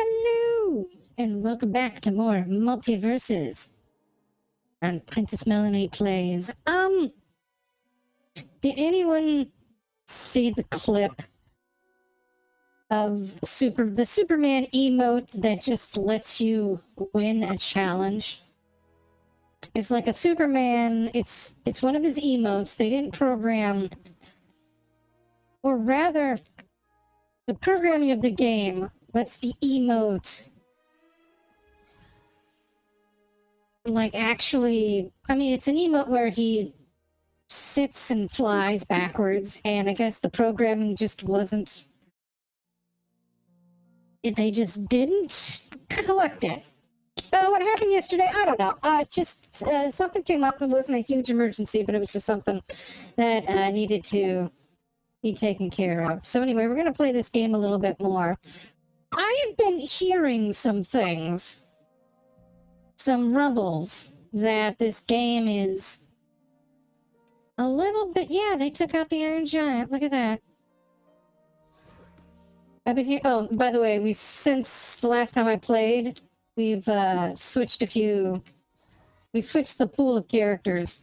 Hello, and welcome back to more MultiVersus and Princess Melony Plays. Did anyone see the clip of the Superman emote that just lets you win a challenge? It's like a Superman, it's one of his emotes. They didn't program, or rather, the programming of the game lets the emote like actually, I mean, it's an emote where he sits and flies backwards, and I guess the programming just wasn't, they just didn't collect it. What happened yesterday? I don't know. Just something came up. It wasn't a huge emergency, but it was just something that needed to be taken care of. So anyway, we're going to play this game a little bit more. I have been hearing some things, some rumbles, that this game is a little bit... Yeah, they took out the Iron Giant. Look at that. I've been here... Oh, by the way, since the last time I played, we've switched a few... We switched the pool of characters.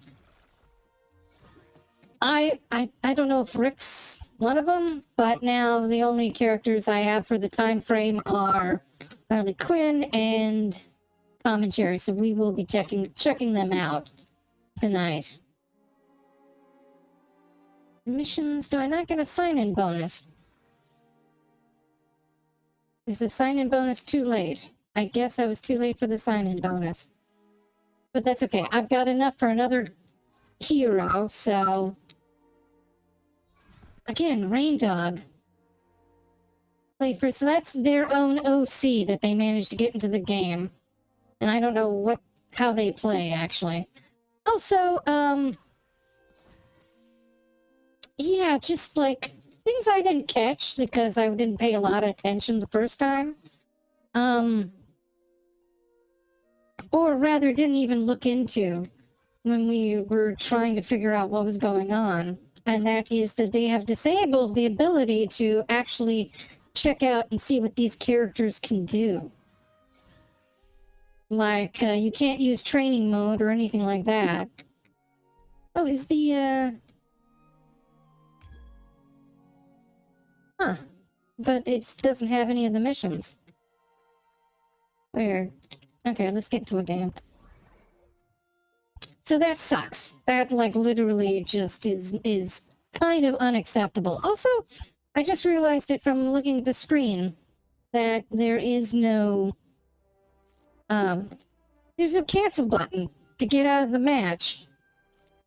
I don't know if Rick's one of them, but now the only characters I have for the time frame are Harley Quinn and Tom and Jerry, so we will be checking them out tonight. Missions, do I not get a sign-in bonus? Is the sign-in bonus too late? I guess I was too late for the sign-in bonus. But that's okay, I've got enough for another hero, so... Again, Rain Dog. So that's their own OC that they managed to get into the game. And I don't know how they play, actually. Also, yeah, just like things I didn't catch because I didn't pay a lot of attention the first time. Or rather, didn't even look into when we were trying to figure out what was going on. And that is that they have disabled the ability to actually check out and see what these characters can do. Like, you can't use training mode or anything like that. Oh, is the, Huh. But it doesn't have any of the missions. Weird. Okay, let's get to a game. So that sucks. That, like, literally just is kind of unacceptable. Also, I just realized it from looking at the screen that there is no, there's no cancel button to get out of the match,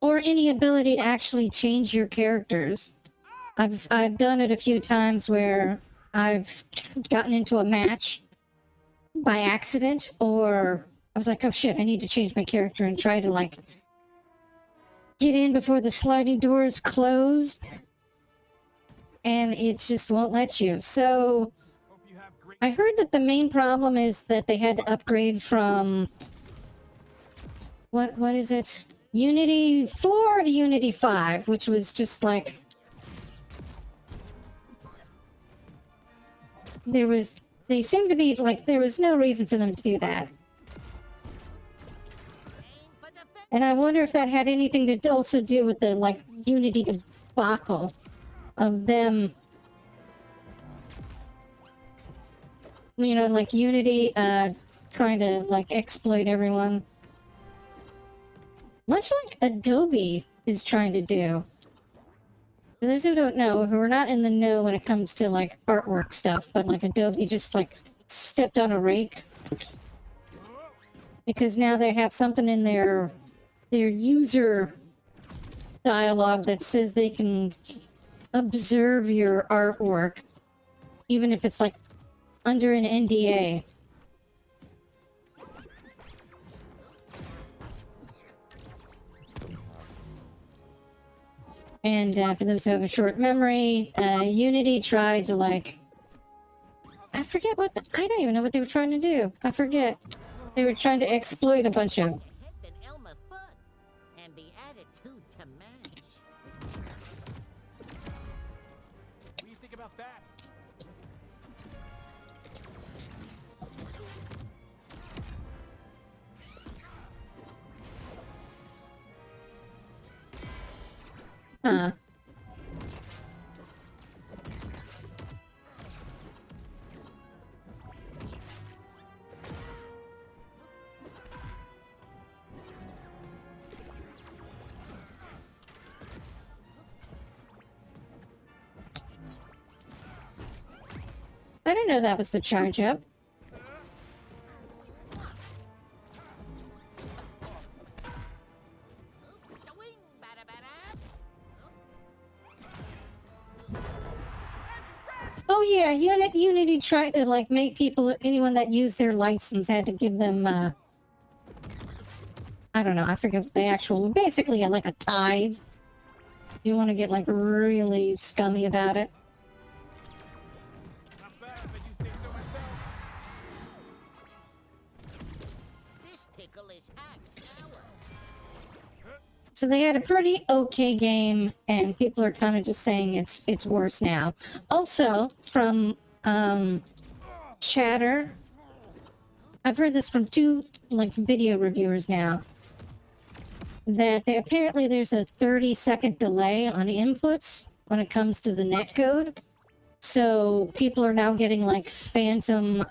or any ability to actually change your characters. I've done it a few times where I've gotten into a match by accident, or I was like, oh shit, I need to change my character and try to, like, get in before the sliding doors close, and it just won't let you. So, I heard that the main problem is that they had to upgrade from, what is it? Unity 4 to Unity 5, which was just like, they seemed to be like, there was no reason for them to do that. And I wonder if that had anything to also do with the, like, Unity debacle of them, you know, like Unity trying to, like, exploit everyone. Much like Adobe is trying to do. For those who don't know, who are not in the know when it comes to, like, artwork stuff, but, like, Adobe just, like, stepped on a rake. Because now they have something in their user dialogue that says they can observe your artwork, even if it's, like, under an NDA. And for those who have a short memory, Unity tried to, like... I forget I don't even know what they were trying to do. I forget. They were trying to exploit a bunch of... Huh. I didn't know that was the charge up. Oh yeah, Unity tried to like make people, anyone that used their license had to give them, I don't know, I forget the actual, basically like a tithe. You want to get like really scummy about it. Not bad, if I do say so myself. This pickle is half sour. So they had a pretty okay game, and people are kind of just saying it's worse now. Also, from chatter, I've heard this from two like video reviewers now, that apparently there's a 30-second delay on inputs when it comes to the netcode. So people are now getting like phantom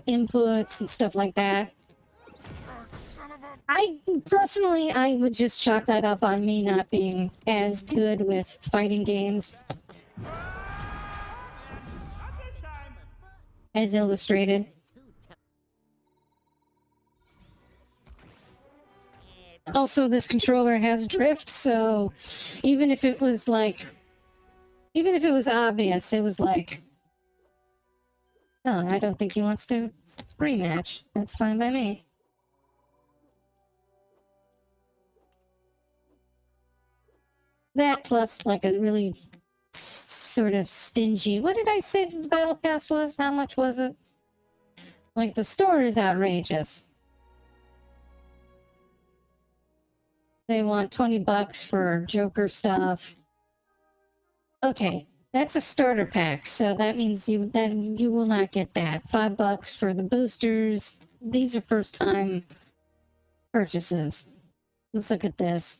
inputs and stuff like that. I personally, I would just chalk that up on me not being as good with fighting games as illustrated. Also, this controller has drift, so even if it was obvious, it was like, no, I don't think he wants to rematch. That's fine by me. That plus like a really sort of stingy, what did I say the battle pass was? How much was it? Like the store is outrageous. They want $20 for Joker stuff. Okay, that's a starter pack, so that means you will not get that. $5 for the boosters. These are first time purchases. Let's look at this.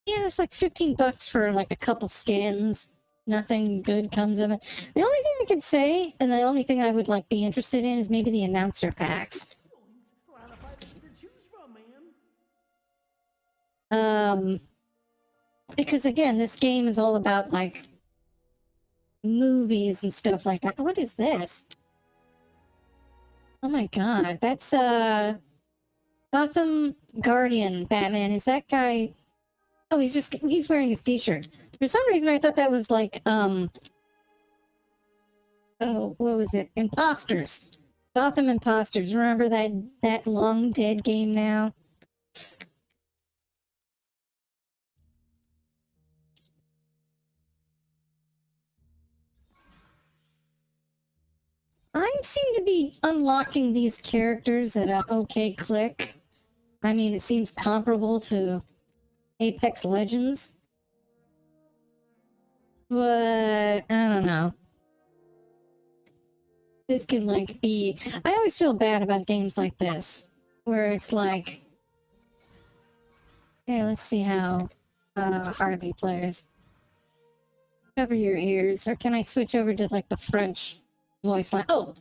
Yeah, it's like $15 for like a couple skins. Nothing good comes of it. The only thing I could say, and the only thing I would like be interested in, is maybe the announcer packs. Because again, this game is all about like movies and stuff like that. What is this? Oh my god, that's Gotham Guardian Batman. Is that guy? Oh, he's wearing his t-shirt. For some reason I thought that was like oh, what was it? Imposters. Gotham Imposters. Remember that long dead game now? I seem to be unlocking these characters at an okay click. I mean, it seems comparable to Apex Legends. But, I don't know. This could, like, be... I always feel bad about games like this, where it's like... Okay, let's see how Harley plays. Cover your ears, or can I switch over to, like, the French voice line? Oh!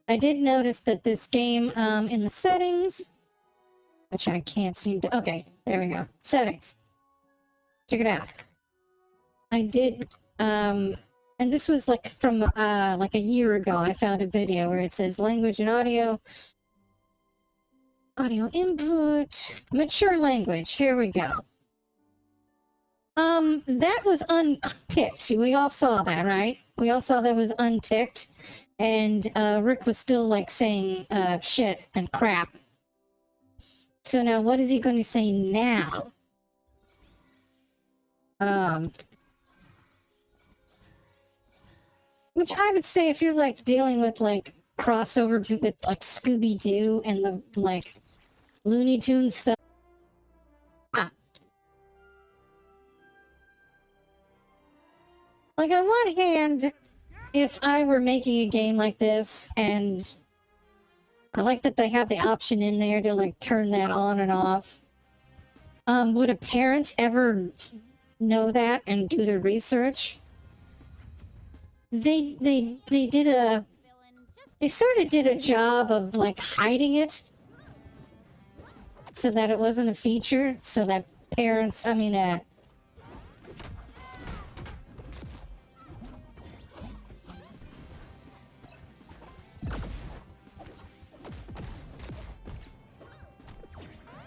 I did notice that this game, in the settings... Which I can't seem to... Okay, there we go. Settings. Check it out. I did, and this was like from, like a year ago, I found a video where it says language and audio input, mature language, here we go. That was unticked. We all saw that, right? We all saw that was unticked, and, Rick was still, like, saying, shit and crap. So now, what is he going to say now? Which I would say if you're, like, dealing with, like, crossover with, like, Scooby-Doo and the, like, Looney Tunes stuff. Like, on one hand, if I were making a game like this, and I like that they have the option in there to, like, turn that on and off. Would a parent ever know that and do the research? They did a Villain, just they sort of did a job of like hiding it so that it wasn't a feature, so that parents,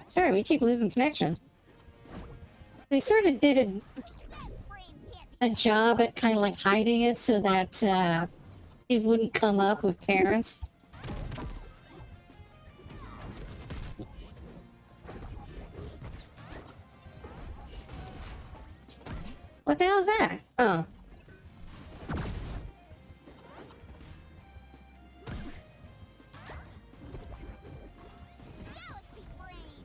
sorry, we keep losing connection. They sort of did says brains can't be a job at kind of like hiding it so that it wouldn't come up with parents. What the hell is that? Oh. galaxy brain.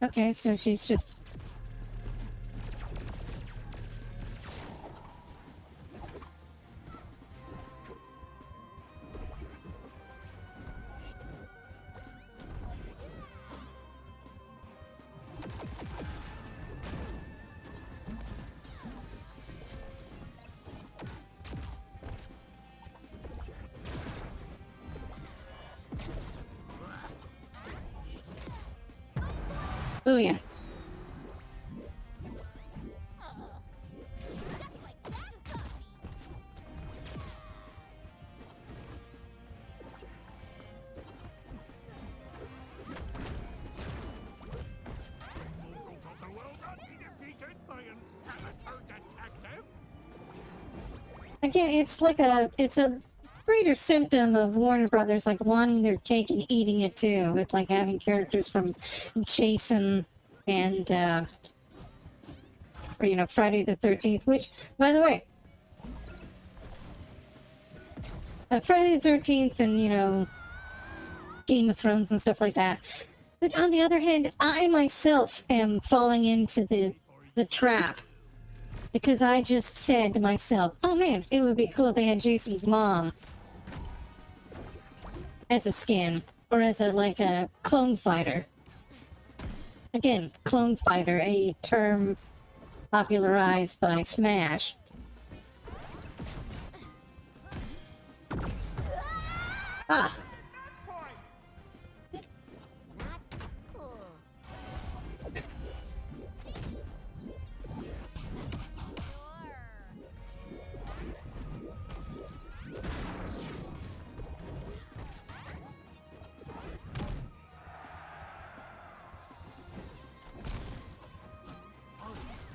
Okay, so she's just... Oh yeah. Just like that got me. Also well not be defeated by an amateur detective. Again, it's a greater symptom of Warner Brothers like wanting their cake and eating it too, with like having characters from Jason and or Friday the 13th, which by the way, Friday the 13th and Game of Thrones and stuff like that. But on the other hand, I myself am falling into the trap. Because I just said to myself, oh man, it would be cool if they had Jason's mom as a skin. Or as a clone fighter. Again, clone fighter, a term popularized by Smash. Ah, Not cool. Sure.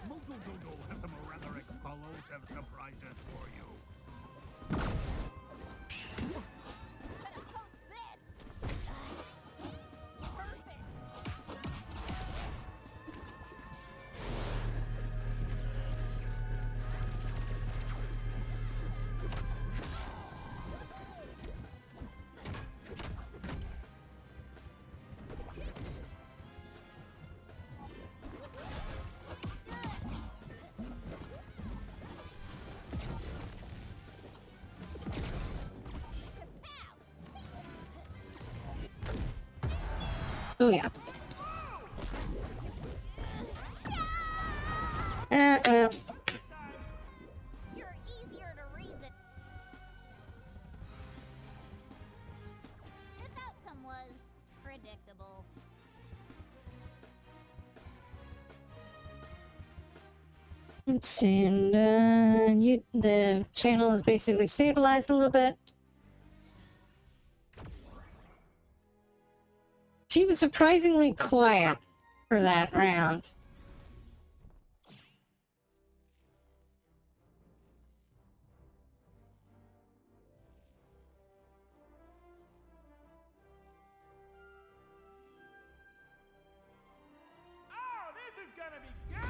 MultiVersus has some rather explosive surprises for you. Gonna host this. Perfect. oh yeah. You're easier to read than. This outcome was predictable. Let's see, and the channel is basically stabilized a little bit. She was surprisingly quiet for that round. Oh, this is gonna be good!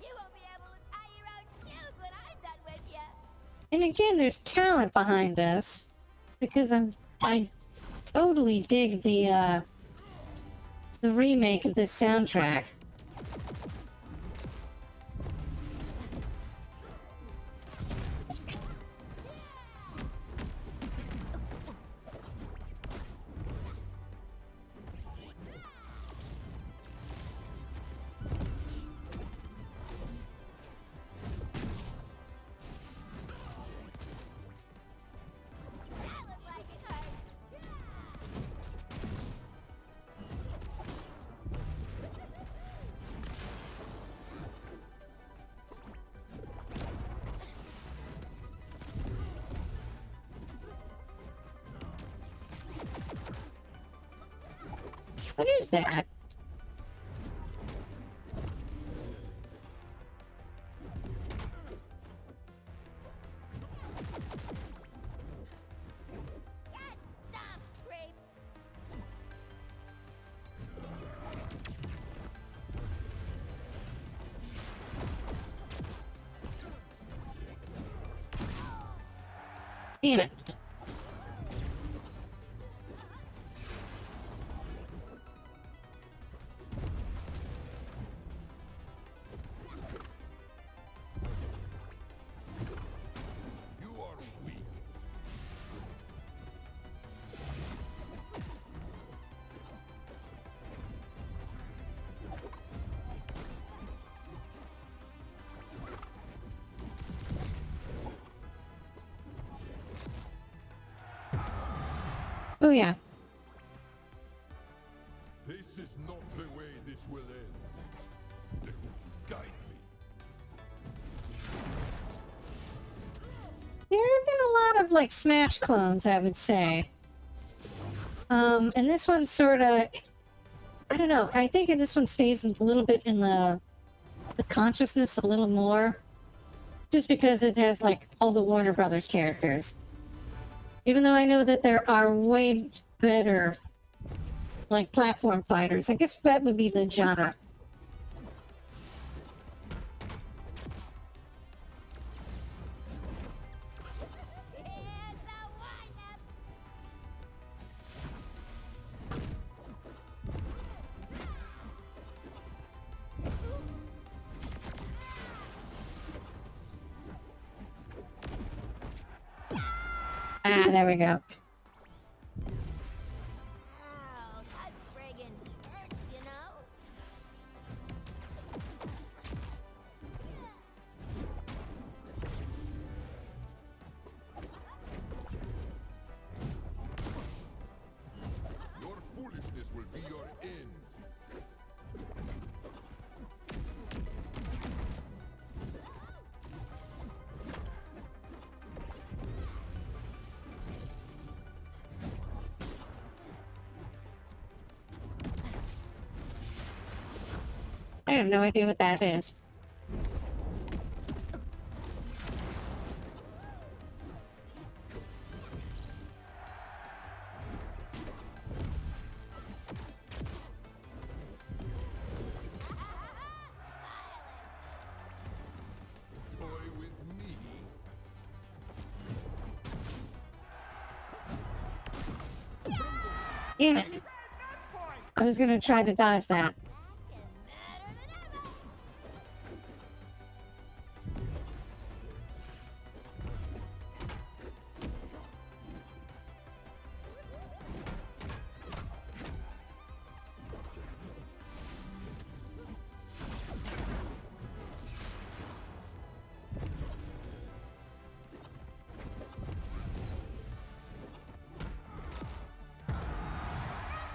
You won't be able to tie your own shoes when I'm done with you. And again, there's talent behind this because I totally dig the the remake of this soundtrack. That looked like it hurt. What is that? Get stomped, creep. Damn it. You are weak. Oh yeah. This is not the way this will end. They will guide me. There have been a lot of like Smash clones, I would say. And this one sort of, I don't know. I think this one stays a little bit in the consciousness a little more, just because it has like all the Warner Brothers characters. Even though I know that there are way better like platform fighters, I guess that would be the genre. Here's the wind-up. Ah, there we go. Ow, that friggin' hurts, you know? Your foolishness will be your end. I have no idea what that is. Toy with me. Damn it. I was gonna try to dodge that. Can madder than ever.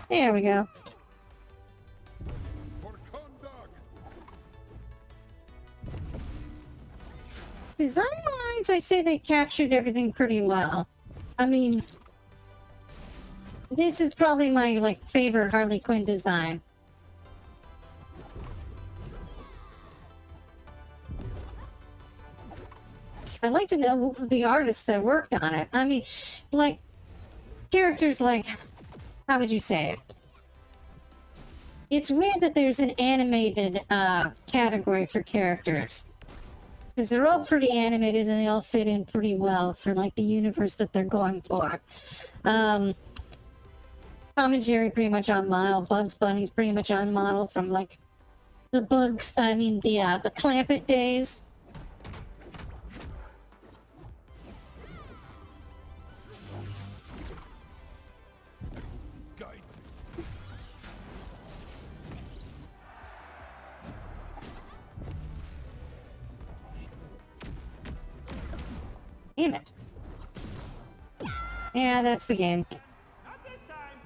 There we go. For conduct. Design-wise, I say they captured everything pretty well. I mean, this is probably my like favorite Harley Quinn design. I'd like to know the artists that worked on it. I mean, like, characters like, how would you say it? It's weird that there's an animated category for characters. Because they're all pretty animated and they all fit in pretty well for like the universe that they're going for. Tom and Jerry pretty much on model. Bugs Bunny's pretty much on model from like the the Clampett days. Guide. Damn it. Yeah, that's the game. Not this time.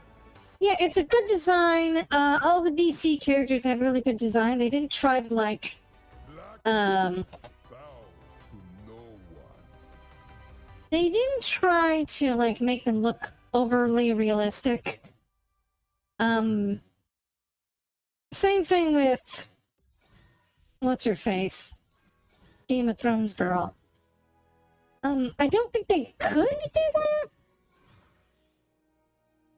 Yeah, it's a good design. All the DC characters have really good design. They didn't try to like, Bows to no one. they didn't try to like make them look overly realistic. Same thing with what's her face, Game of Thrones girl. I don't think they could do that.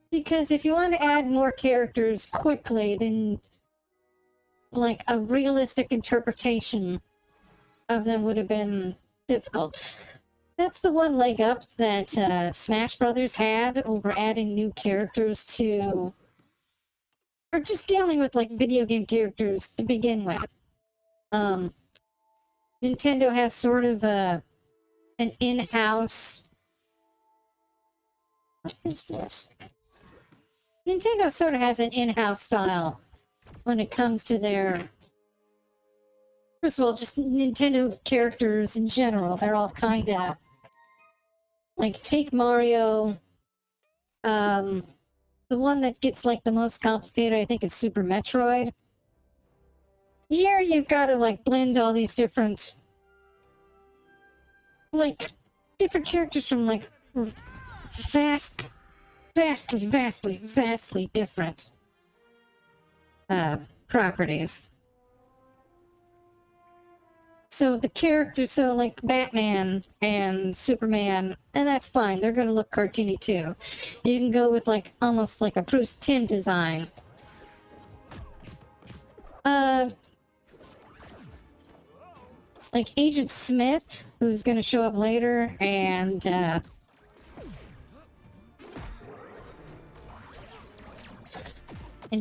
Because if you want to add more characters quickly, then like a realistic interpretation of them would have been difficult. That's the one leg up that Smash Brothers had over adding new characters to, or just dealing with like video game characters to begin with. Nintendo has sort of an in-house. What is this? Nintendo sort of has an in-house style when it comes to their... First of all, just Nintendo characters in general. They're all kind of... Like, take Mario. The one that gets, like, the most complicated, I think, is Super Metroid. Here, you've got to, like, blend all these different... Like, different characters from, like, vastly different properties. So the characters, so like Batman and Superman, and that's fine, they're gonna look cartoony too. You can go with like almost like a Bruce Timm design. Like Agent Smith, who's gonna show up later, and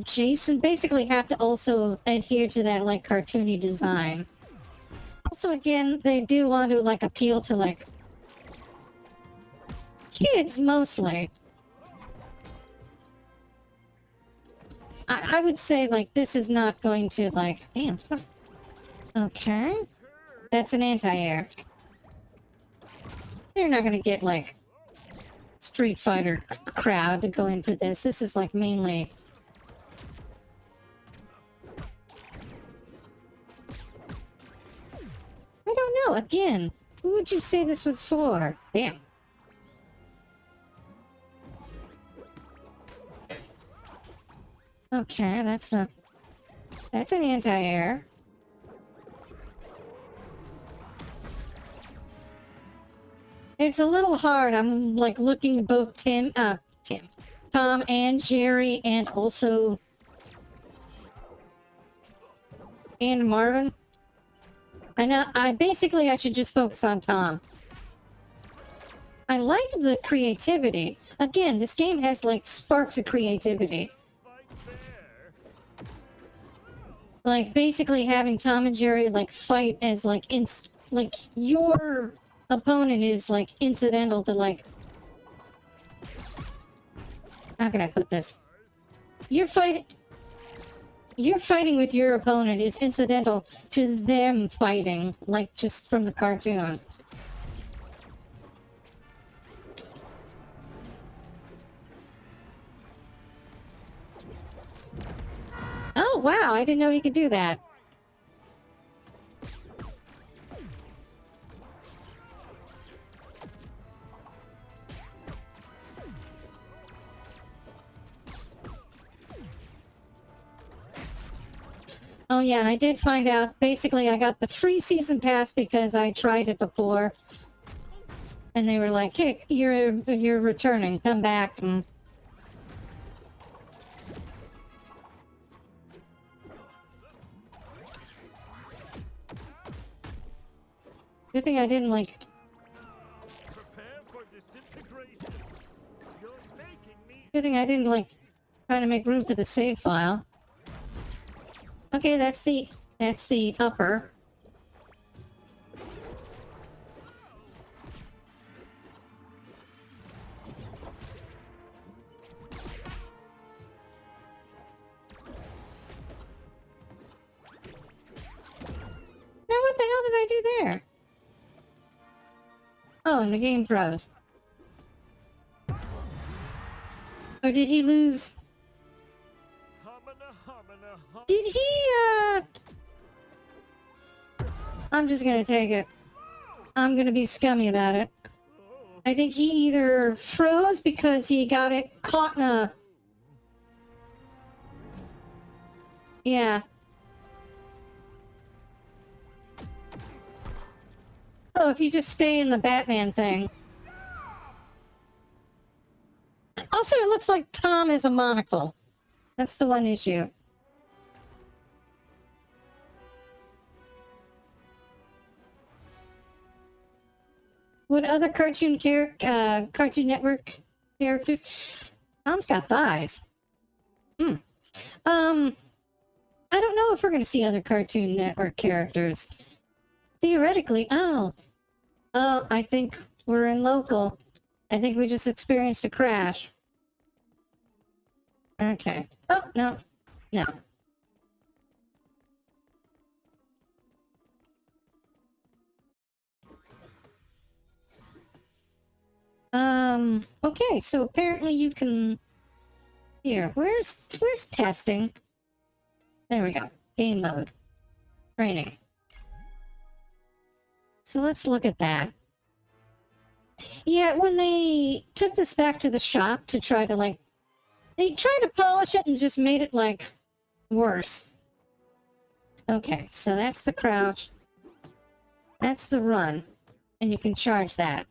Jason basically have to also adhere to that like cartoony design. Also, again, they do want to like appeal to like kids mostly. I would say like this is not going to like damn. Okay, that's an anti-air. They're not gonna get like Street Fighter crowd to go in for this. This is like mainly. I don't know. Again, who would you say this was for? Damn. Okay, that's an anti-air. It's a little hard. I'm like looking at both Tom and Jerry, and also and Marvin. I know. I should just focus on Tom. I like the creativity. Again, this game has like sparks of creativity. Like basically having Tom and Jerry like fight as like like your opponent is like incidental to like. How can I put this? You're fighting with your opponent is incidental to them fighting, like just from the cartoon. Oh wow, I didn't know you could do that. Oh yeah, and I did find out, basically I got the free season pass because I tried it before. And they were like, hey, you're returning, come back. And good thing I didn't like... Prepare for disintegration. You're making me. Good thing I didn't like Trying to make room for the save file. Okay, that's the upper. Now what the hell did I do there? Oh, and the game froze. Or did he lose? Did he, I'm just gonna take it. I'm gonna be scummy about it. I think he either froze because he got it caught in a... Yeah. Oh, if you just stay in the Batman thing. Also, it looks like Tom has a monocle. That's the one issue. What other Cartoon Network characters? Tom's got thighs. I don't know if we're going to see other Cartoon Network characters. Theoretically, oh, I think we're in local. I think we just experienced a crash. Okay. Oh, no. No. Okay, so apparently you can... Here, where's testing? There we go. Game mode. Training. So let's look at that. Yeah, when they took this back to the shop to try to, like... They tried to polish it and just made it, like, worse. Okay, so that's the crouch. That's the run. And you can charge that.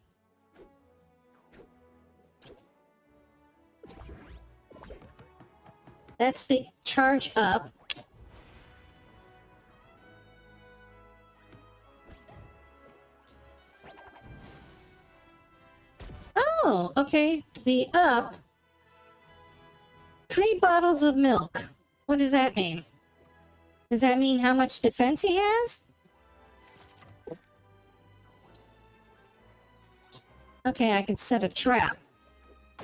That's the charge up. Oh, okay. The up. 3 bottles of milk. What does that mean? Does that mean how much defense he has? Okay, I can set a trap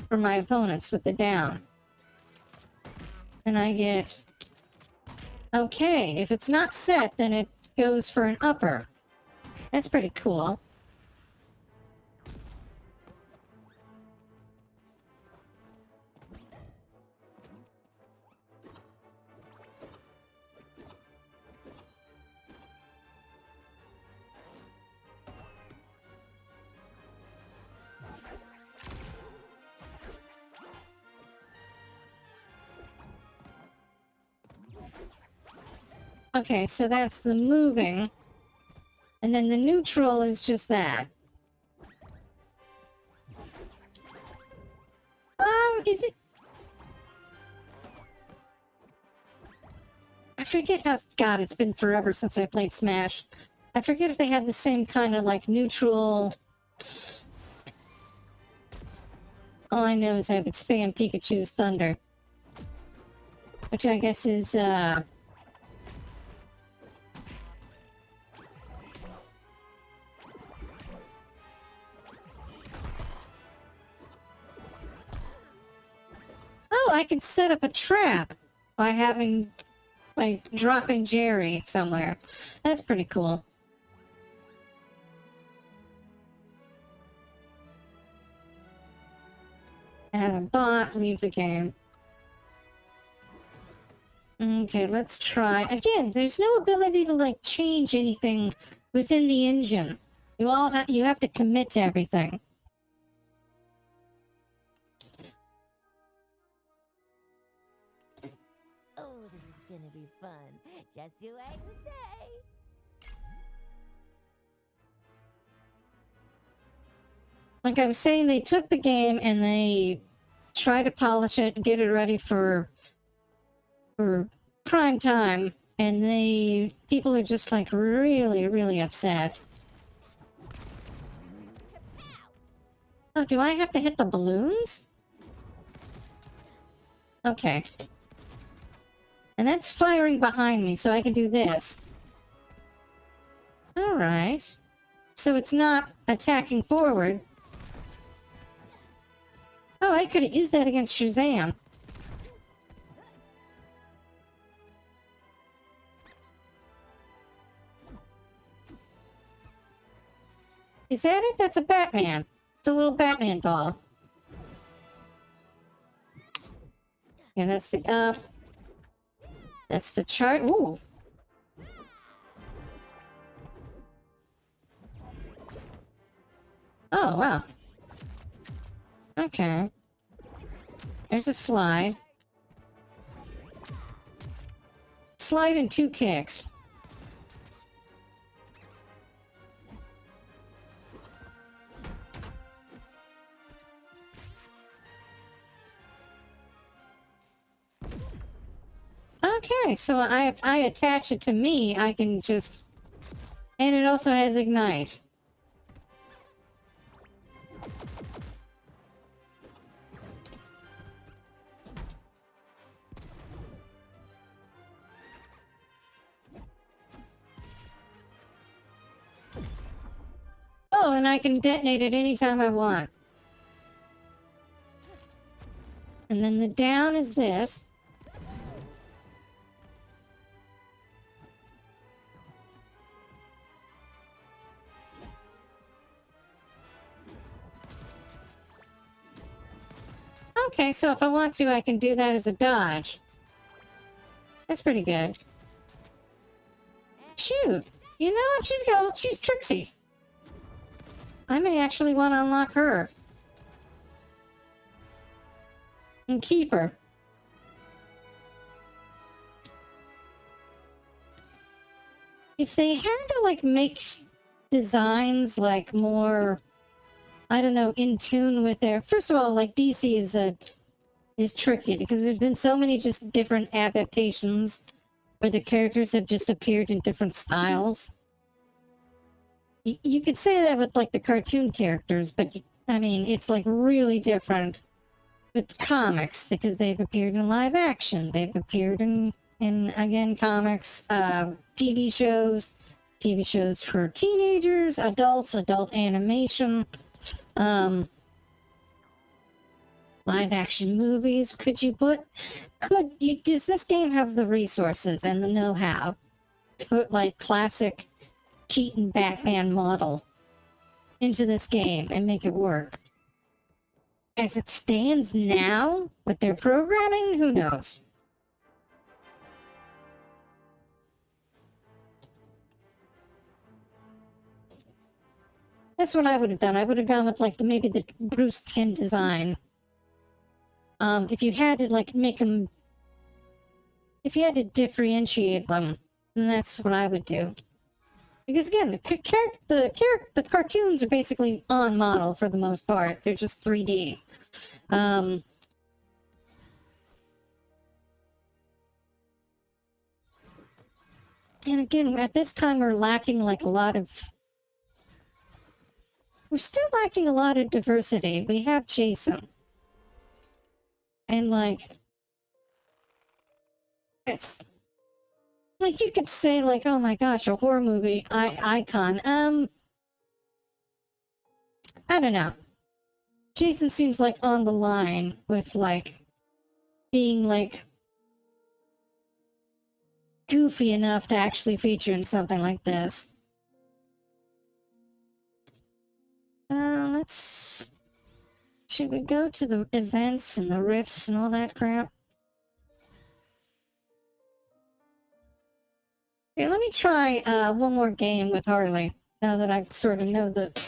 for my opponents with the down. And I get... Okay, if it's not set, then it goes for an upper. That's pretty cool. Okay, so that's the moving. And then the neutral is just that. Is it... I forget how... God, it's been forever since I played Smash. I forget if they had the same kind of, like, neutral... All I know is I would spam Pikachu's Thunder. Which I guess is, Oh, I can set up a trap by dropping Jerry somewhere. That's pretty cool. Add a bot, leave the game. Okay, let's try. Again, there's no ability to, like, change anything within the engine. You have to commit to everything. Oh, this is gonna be fun. Just you wait and see. Like I was saying, they took the game and they tried to polish it and get it ready for prime time, and people are just, like, really, really upset. Oh, do I have to hit the balloons? Okay. And that's firing behind me, so I can do this. Alright. So it's not attacking forward. Oh, I could have used that against Shazam. Is that it? That's a Batman. It's a little Batman doll. And that's the up. That's the chart. Ooh. Oh, wow. Okay. There's a slide. Slide in 2 kicks. Okay, so I attach it to me, I can just... And it also has Ignite. Oh, and I can detonate it anytime I want. And then the down is this. Okay, so if I want to, I can do that as a dodge. That's pretty good. Shoot! You know what? She's tricksy. I may actually want to unlock her. And keep her. If they had to, like, make designs, like, more... I don't know, in tune with their... First of all, like, DC is tricky, because there's been so many just different adaptations where the characters have just appeared in different styles. You could say that with, like, the cartoon characters, but, I mean, it's, like, really different with comics, because they've appeared in live action, they've appeared in again, comics, TV shows for teenagers, adults, adult animation, live action movies. Does this game have the resources and the know-how to put, like, classic Keaton Batman model into this game and make it work? As it stands now, with their programming, who knows? That's what I would have done. I would have gone with, like, maybe the Bruce Timm design. If you had to, like, make them... If you had to differentiate them, then that's what I would do. Because, again, the cartoons are basically on model for the most part. They're just 3D. And again, at this time, we're lacking, like, a lot of... We're still lacking a lot of diversity. We have Jason. And, like... It's... Like, you could say, like, oh my gosh, a horror movie icon. I don't know. Jason seems, like, on the line with, like, being, like, goofy enough to actually feature in something like this. Should we go to the events and the rifts and all that crap? Okay, let me try one more game with Harley, now that I sort of know that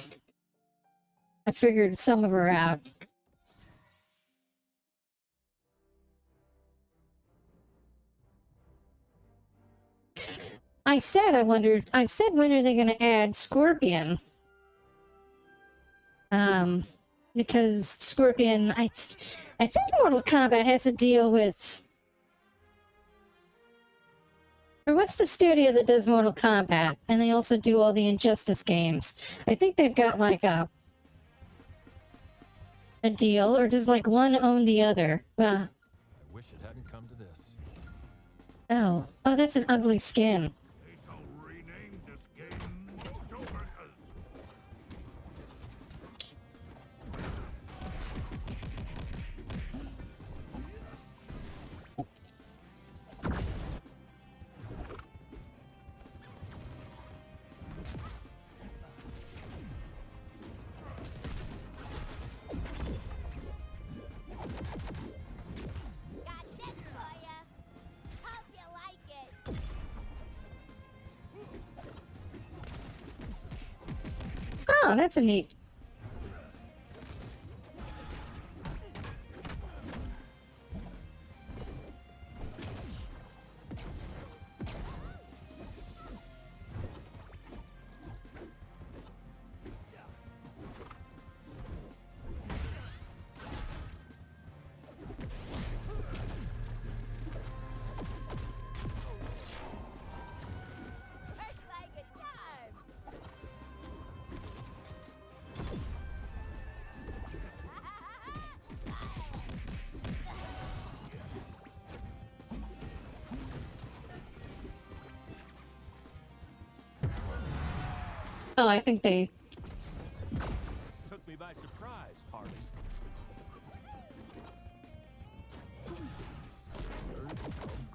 I figured some of her out. I said when are they gonna add Scorpion? Because Scorpion, I think Mortal Kombat has to deal with... Or what's the studio that does Mortal Kombat? And they also do all the Injustice games. I think they've got, like, a deal, or does, like, one own the other? Well, Oh, that's an ugly skin. They shall rename this game MultiVersus. Got this for ya. Hope you like it. Oh, that's a neat. First like a charm. Oh, I think they. Took me by surprise, Harley. Scared? Come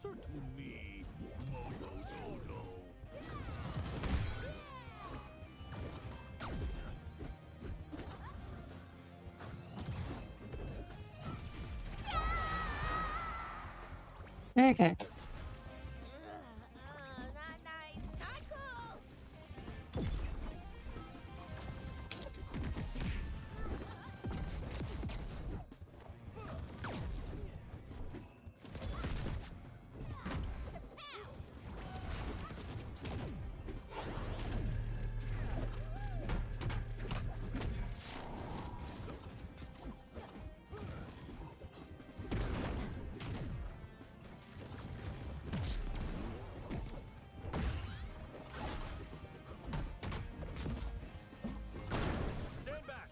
closer to me, Mojo Jojo. Okay. Not nice. Not cool. Stand back.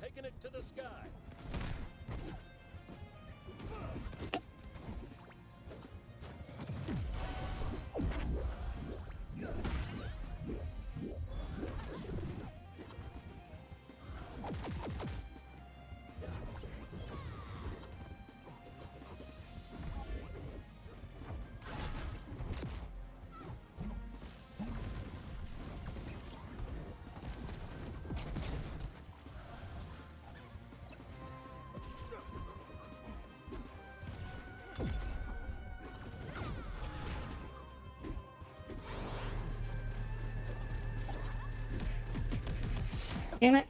Taking it to the sky. Damn it.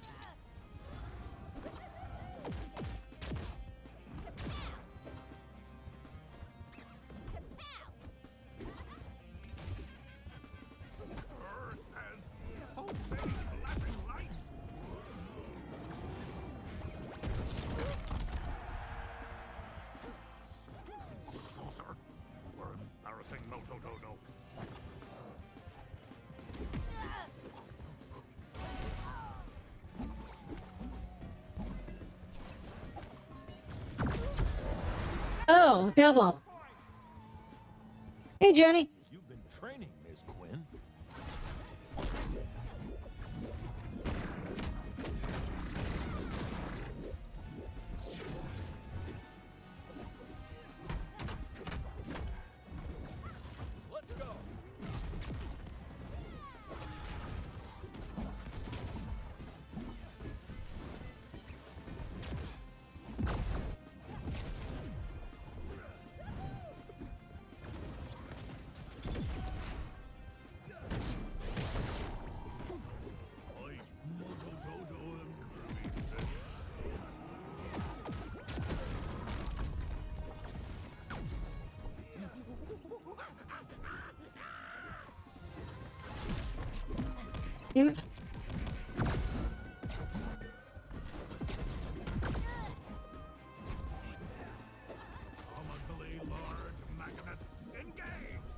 Earth has so many flashing lights. Saucer. We're embarrassing Mojo Jojo. Oh, double. Hey, Jenny. You've been training, Miss Quinn. Let's go. I, Mojo Jojo, am Kirby said. Damn it. Comically large magnet, engage!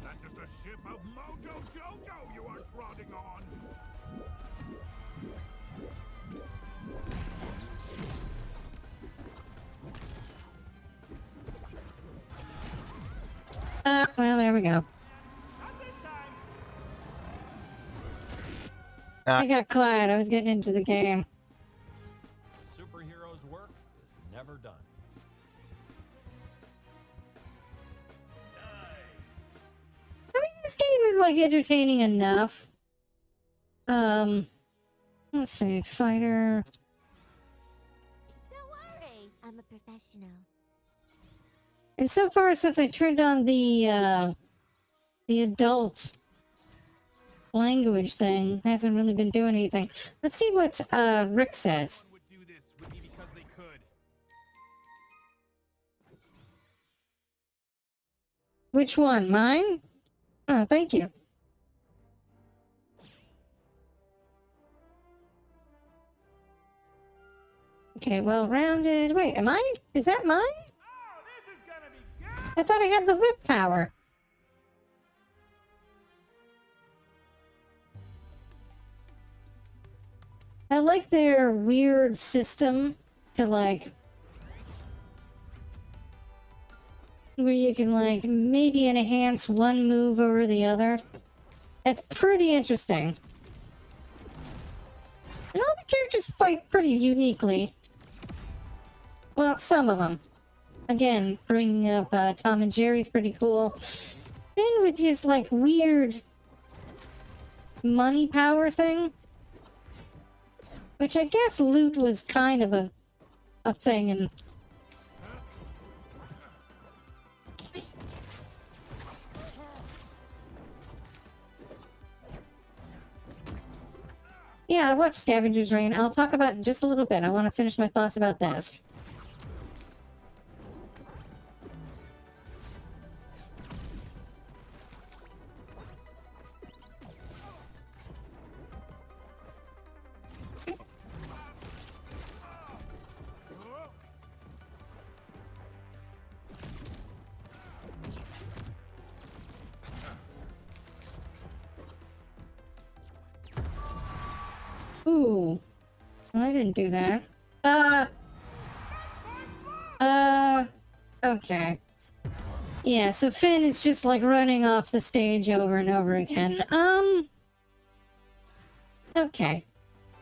That is the ship of Mojo Jojo you are trotting on! Well, there we go. I got quiet. I was getting into the game. Superheroes' work is never done. I mean, this game is like entertaining enough. Let's see, fighter. Don't worry, I'm a professional. And so far, since I turned on the adult language thing, hasn't really been doing anything. Let's see what Rick says. Would do this would be because they could. Which one? Mine? Oh, thank you. Okay, well rounded. Wait, am I? Is that mine? Oh, this is gonna be good. I thought I had the whip power. I like their weird system to like where you can like maybe enhance one move over the other. That's pretty interesting. And all the characters fight pretty uniquely. Well, some of them. Again, bringing up Tom and Jerry's pretty cool. Finn with his like weird money power thing. Which I guess loot was kind of a thing in... Yeah, I watched Scavenger's Reign. I'll talk about it in just a little bit. I want to finish my thoughts about this. Ooh. I didn't do that. Okay. Yeah, so Finn is just like running off the stage over and over again. Okay.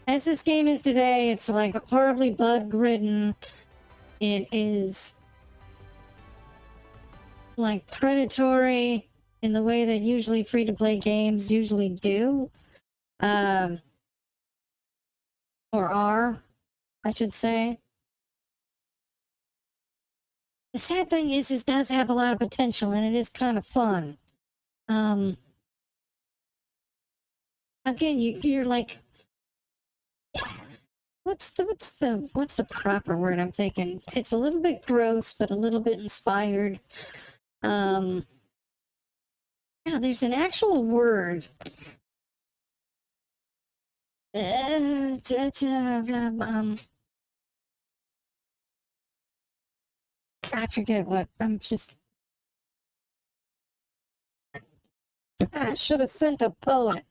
As this game is today, it's like horribly bug-ridden. It is like predatory in the way that usually free-to-play games usually do. Or are, I should say. The sad thing is, it does have a lot of potential, and it is kind of fun. Again, you're like, what's the proper word I'm thinking? It's a little bit gross, but a little bit inspired. Yeah, there's an actual word. I forget what. I should have sent a poet.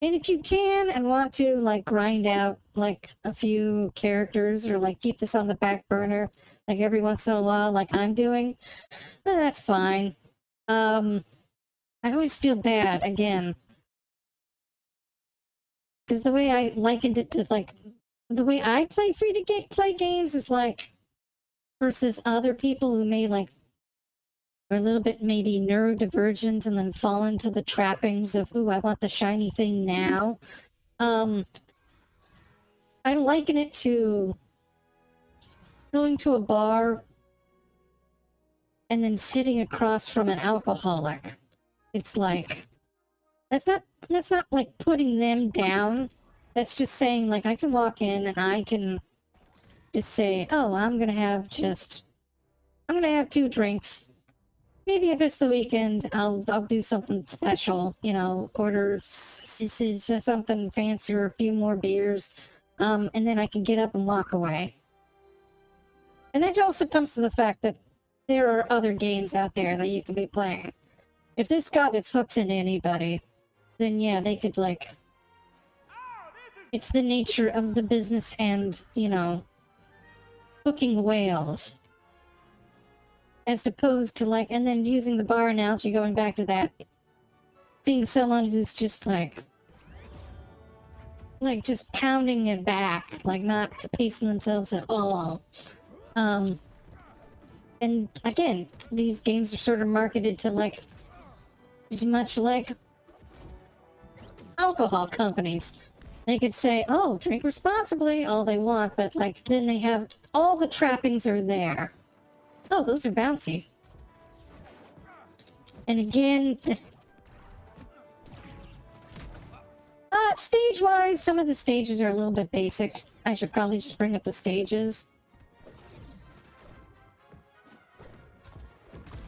And if you can and want to, like, grind out, like, a few characters or, like, keep this on the back burner, like, every once in a while, like I'm doing, then that's fine. I always feel bad, again. Because the way I likened it to, like, the way I play free-to-play games is, like, versus other people who may, like, are a little bit maybe neurodivergent and then fall into the trappings of, ooh, I want the shiny thing now. I liken it to going to a bar and then sitting across from an alcoholic. It's like, that's not like putting them down. That's just saying, like, I can walk in and I can just say, oh, I'm gonna have 2 drinks. Maybe if it's the weekend, I'll do something special, you know, order something fancy or a few more beers, and then I can get up and walk away. And that also comes to the fact that there are other games out there that you can be playing. If this got its hooks into anybody, then yeah, they could, like... It's the nature of the business and, you know, cooking whales. As opposed to like, and then using the bar analogy, going back to that, seeing someone who's just like just pounding it back, like not pacing themselves at all. And again, these games are sort of marketed to like, much like alcohol companies. They could say, oh, drink responsibly, all they want, but like, then they have, all the trappings are there. Oh, those are bouncy. And again, stage-wise, some of the stages are a little bit basic. I should probably just bring up the stages.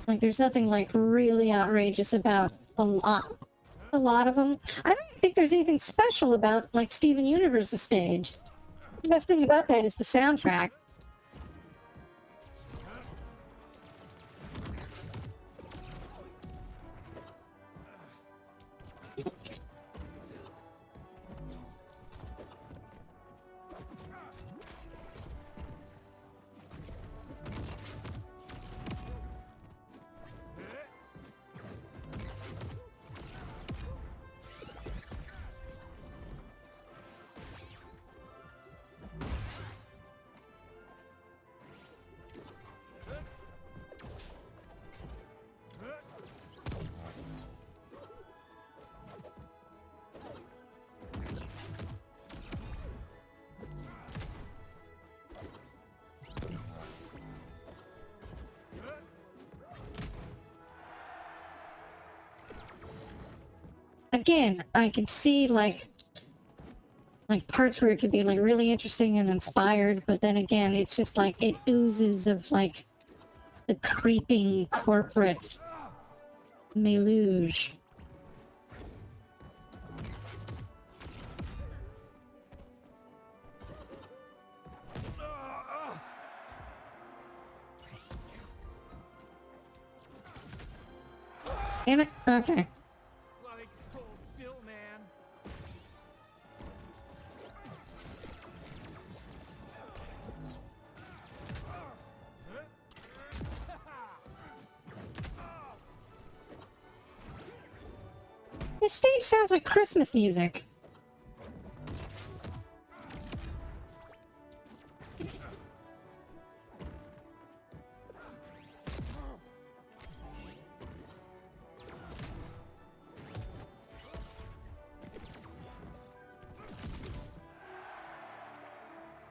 Like, there's nothing, like, really outrageous about a lot of them. I don't think there's anything special about, like, Steven Universe's stage. The best thing about that is the soundtrack. Again, I can see like parts where it could be like really interesting and inspired, but then again, it's just like it oozes of like the creeping corporate meluge. Damn it. Okay. Bloody cold still, man. This stage sounds like Christmas music.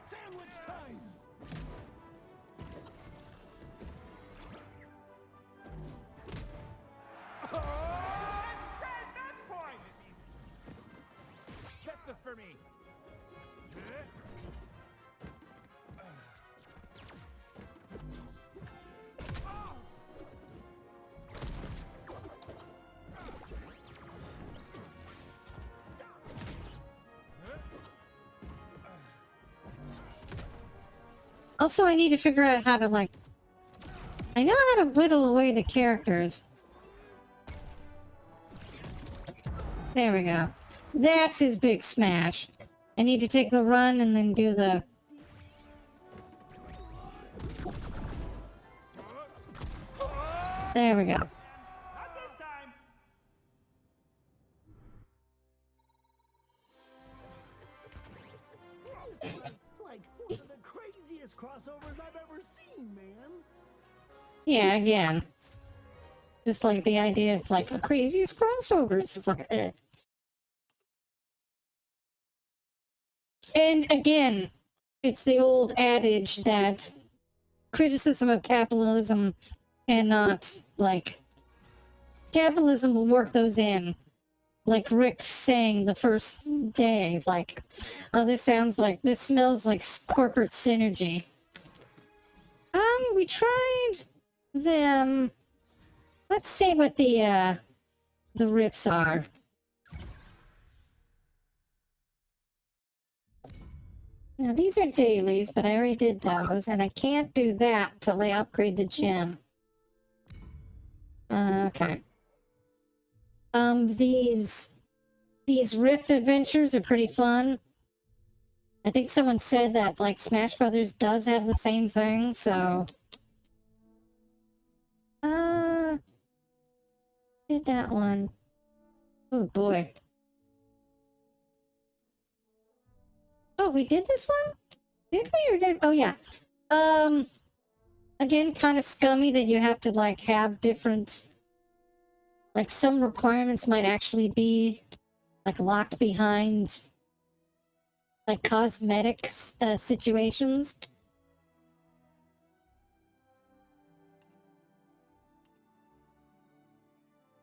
Sandwich time! Red match point! Test this for me. Also, I need to figure out how to like... I know how to whittle away the characters. There we go. That's his big smash. I need to take the run and then do the... There we go. Not this time. This was like one of the craziest crossovers I've ever seen, man. Yeah, again. Just like the idea of like the craziest crossovers. It's like, eh. And again, it's the old adage that criticism of capitalism cannot, like, capitalism will work those in. Like Rick saying the first day, like, oh, this smells like corporate synergy. We tried them. Let's see what the riffs are. Now, these are dailies, but I already did those, and I can't do that until I upgrade the gym. Okay. These Rift adventures are pretty fun. I think someone said that, like, Smash Brothers does have the same thing, so... Did that one. Oh, boy. Oh, we did this one? Did we or did... Oh, yeah. Again, kind of scummy that you have to, like, have different... Like, some requirements might actually be, like, locked behind, like, cosmetics situations.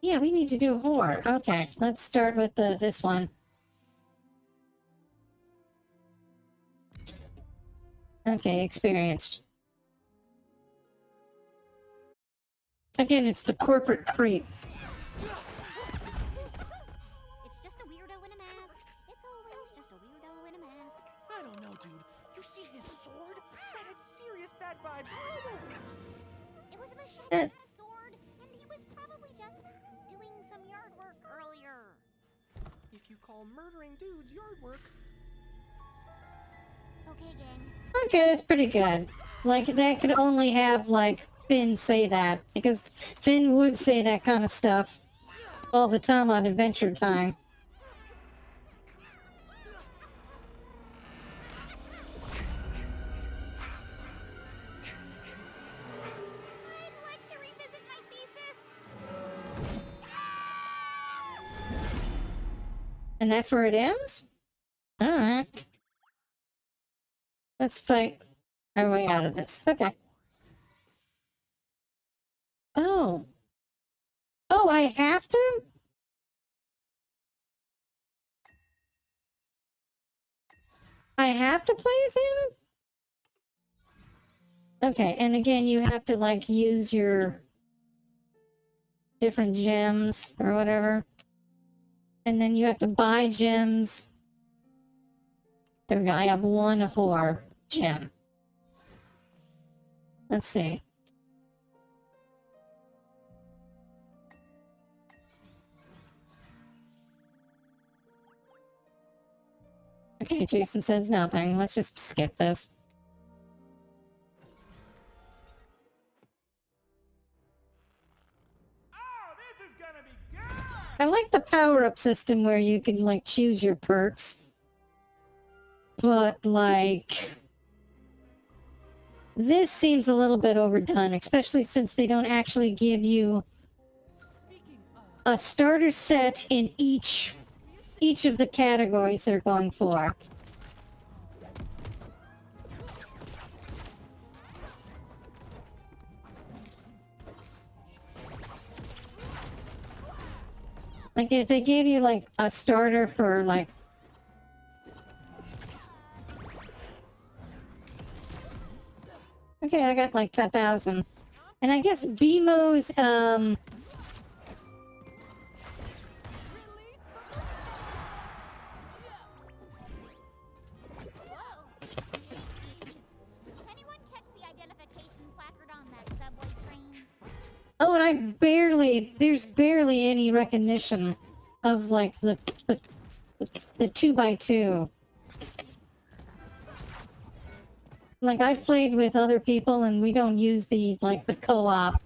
Yeah, we need to do a whore. Okay, let's start with this one. Okay, experienced. Again, it's the corporate creep. It's just a weirdo in a mask. It's always just a weirdo in a mask. I don't know, dude. You see his sword? That had serious bad vibes all over it. It was a machete and a sword, and he was probably just doing some yard work earlier. If you call murdering dudes yard work. Okay, gang. Okay, that's pretty good. Like, that could only have, like, Finn say that, because Finn would say that kind of stuff all the time on Adventure Time. I'd like to revisit my thesis. And that's where it ends? Alright. Let's fight our way out of this. Okay. Oh. Oh, I have to? I have to play as him? Okay, and again, you have to, like, use your different gems or whatever. And then you have to buy gems. There we go, I have one whore gem. Let's see. Okay, Jason says nothing. Let's just skip this. Oh, this is gonna be good! I like the power-up system where you can, like, choose your perks. But, like... This seems a little bit overdone, especially since they don't actually give you a starter set in each of the categories they're going for. Like, if they gave you, like, a starter for, like... Okay, I got, like, 1,000. And I guess BMO's, Anyone catch the identification placard on that subway train? Oh, and there's barely any recognition of, like, the 2x2. Like, I've played with other people and we don't use the, like, the co-op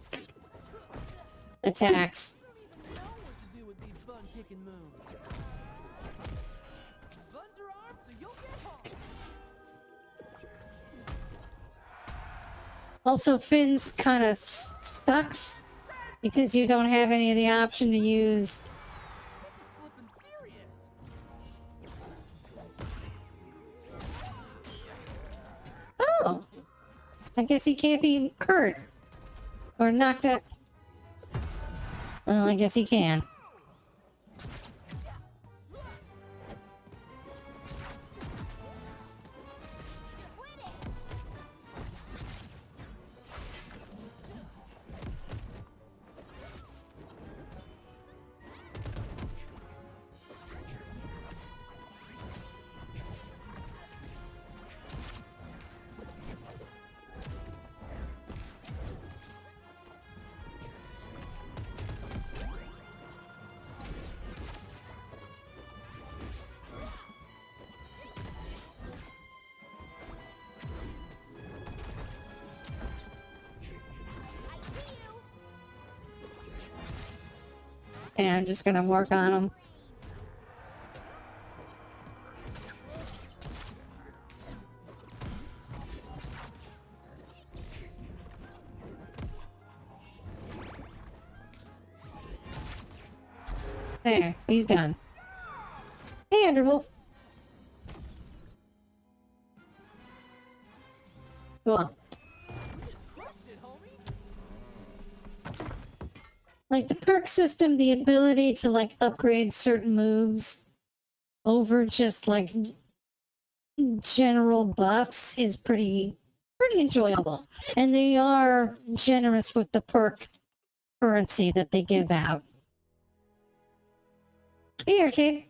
attacks. I don't even know what to do with these bun-kicking moves. Buns are armed, so you'll get home. Also, Finn's kind of sucks because you don't have any of the option to use. This is flippin' serious. Oh, I guess he can't be hurt or knocked out. Well, I guess he can. And I'm just gonna work on them. There, he's done. Hey, Underwolf. Cool. Like the perk system, the ability to like upgrade certain moves over just like general buffs is pretty enjoyable. And they are generous with the perk currency that they give out. Here, kid.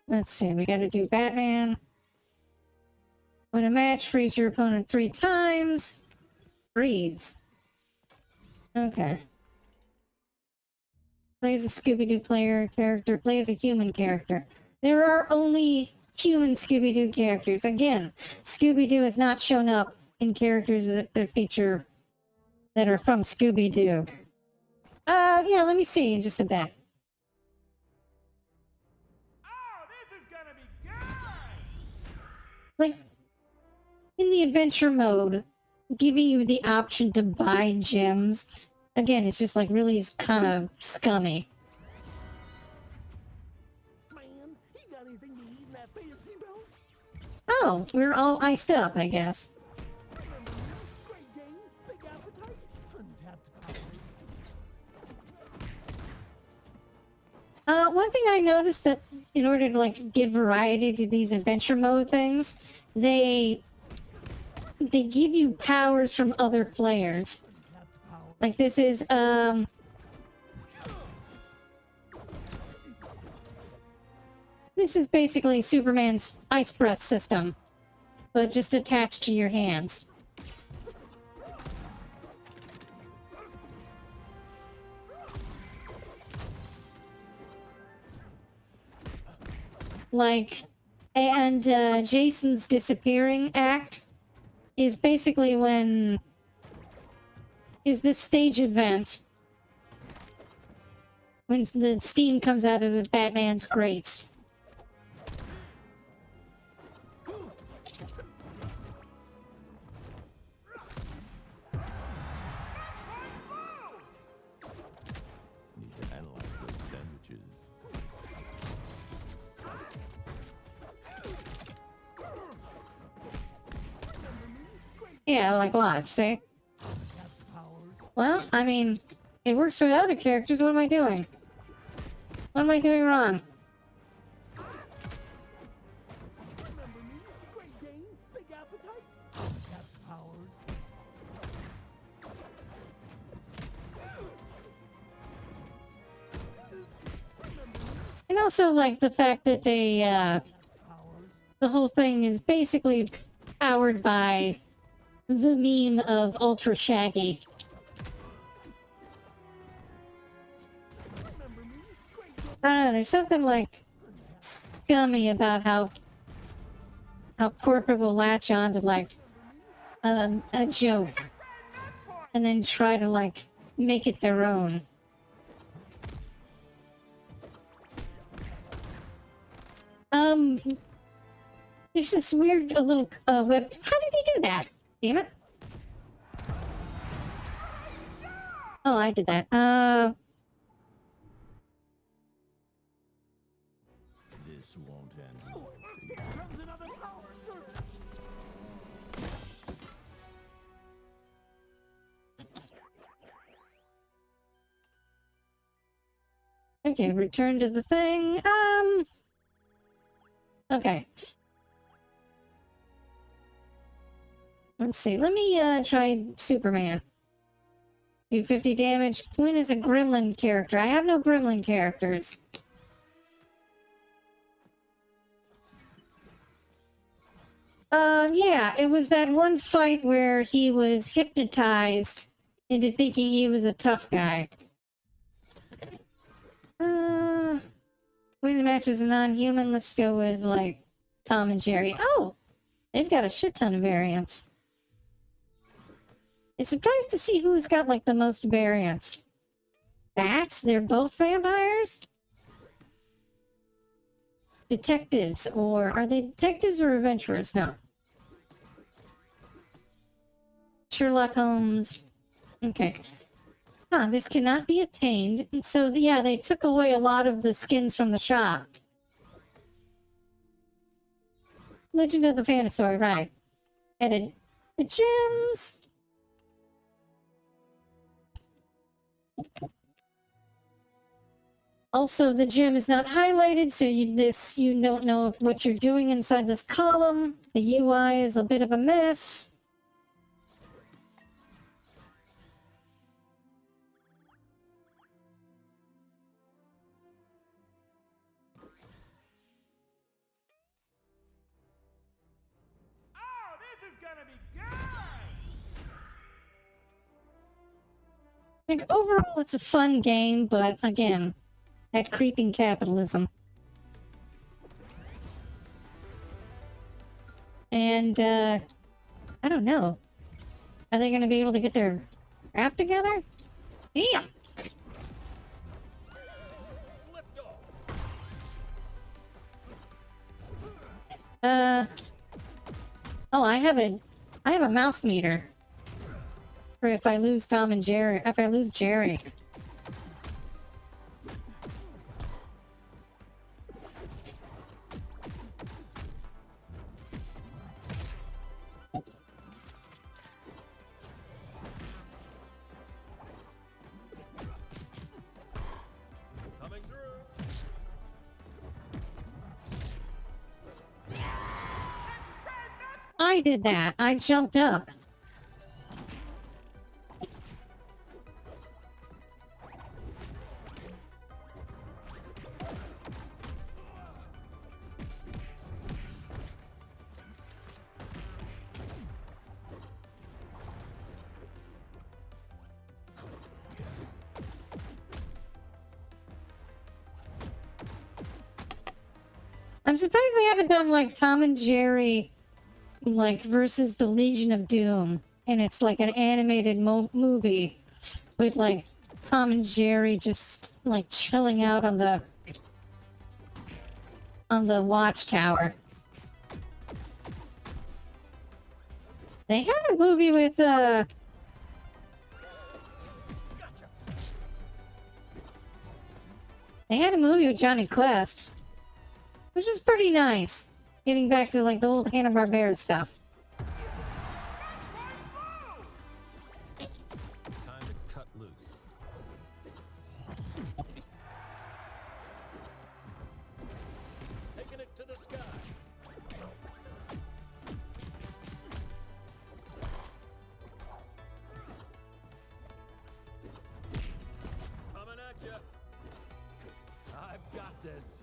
Let's see, we gotta do Batman. Win a match, freeze your opponent 3 times. Freeze. Okay. Play as a Scooby-Doo player character, play as a human character. There are only human Scooby-Doo characters. Again, Scooby-Doo has not shown up in characters that feature that are from Scooby-Doo. Yeah, let me see in just a bit. Oh, this is gonna be good! Like, in the adventure mode, giving you the option to buy gems, again, it's just like really kind of scummy. Man, you got anything to eat in that fancy belt? Oh, we're all iced up, I guess. Remember me? Great Dane, big appetite, untapped powers. One thing I noticed that in order to like give variety to these adventure mode things, they give you powers from other players. Untapped powers. Like this is this is basically Superman's ice breath system, but just attached to your hands. Like, and Jason's disappearing act is basically is this stage event when the steam comes out of the Batman's grates. Need to analyze those sandwiches. Yeah, like watch, see? Untapped powers. Well, I mean, it works for the other characters, what am I doing? What am I doing wrong? Remember me? Great Dane, big appetite, untapped powers. And also, like, the fact that they, Powers. the whole thing is basically powered by the meme of Ultra Shaggy. Remember me? Great Dane, I don't know, there's something, like, scummy about how corporate will latch on to, like, a joke. And then try to, like, make it their own. There's this weird little, whip. How did he do that? Damn it. Oh, I did that. This won't end well for you. comes another power surge. Okay, return to the thing. Okay. Let's see. Let me try Superman. Do 50 damage. Win as a gremlin character. I have no gremlin characters. Yeah, it was that one fight where he was hypnotized into thinking he was a tough guy. Win the match is a non-human. Let's go with, like, Tom and Jerry. Oh! They've got a shit ton of variants. It's surprised to see who's got, like, the most variants. Bats? They're both vampires? Detectives, or... Are they detectives or adventurers? No. Sherlock Holmes. Okay. Huh, this cannot be obtained. And so, yeah, they took away a lot of the skins from the shop. Legend of the Phantasaur, right. And the gems. Also, the gem is not highlighted, so you don't know what you're doing inside this column. The UI is a bit of a mess. Oh, this is gonna be good! I think overall it's a fun game, but again, that creeping capitalism. And, I don't know. Are they gonna be able to get their crap together? Damn! Lift off. Oh, I have a mouse meter. For if I lose Tom and Jerry, if I lose Jerry. Coming through. I did that. I jumped up. I'm surprised they haven't done like Tom and Jerry, like versus the Legion of Doom, and it's like an animated movie with like Tom and Jerry just like chilling out on the watchtower. They had a movie with Gotcha. they had a movie with Johnny Quest, which is pretty nice. Getting back to like the old Hanna-Barbera stuff. Time to cut loose. Taking it to the skies. Coming at ya. I've got this.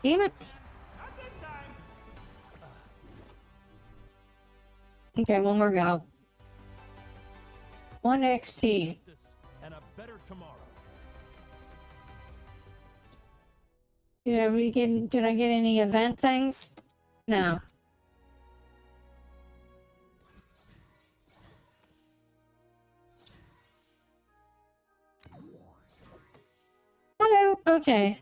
Damn it. Not this time. Okay, one more go. 1 XP. And a better tomorrow. Did I get any event things? No. Hello. Okay.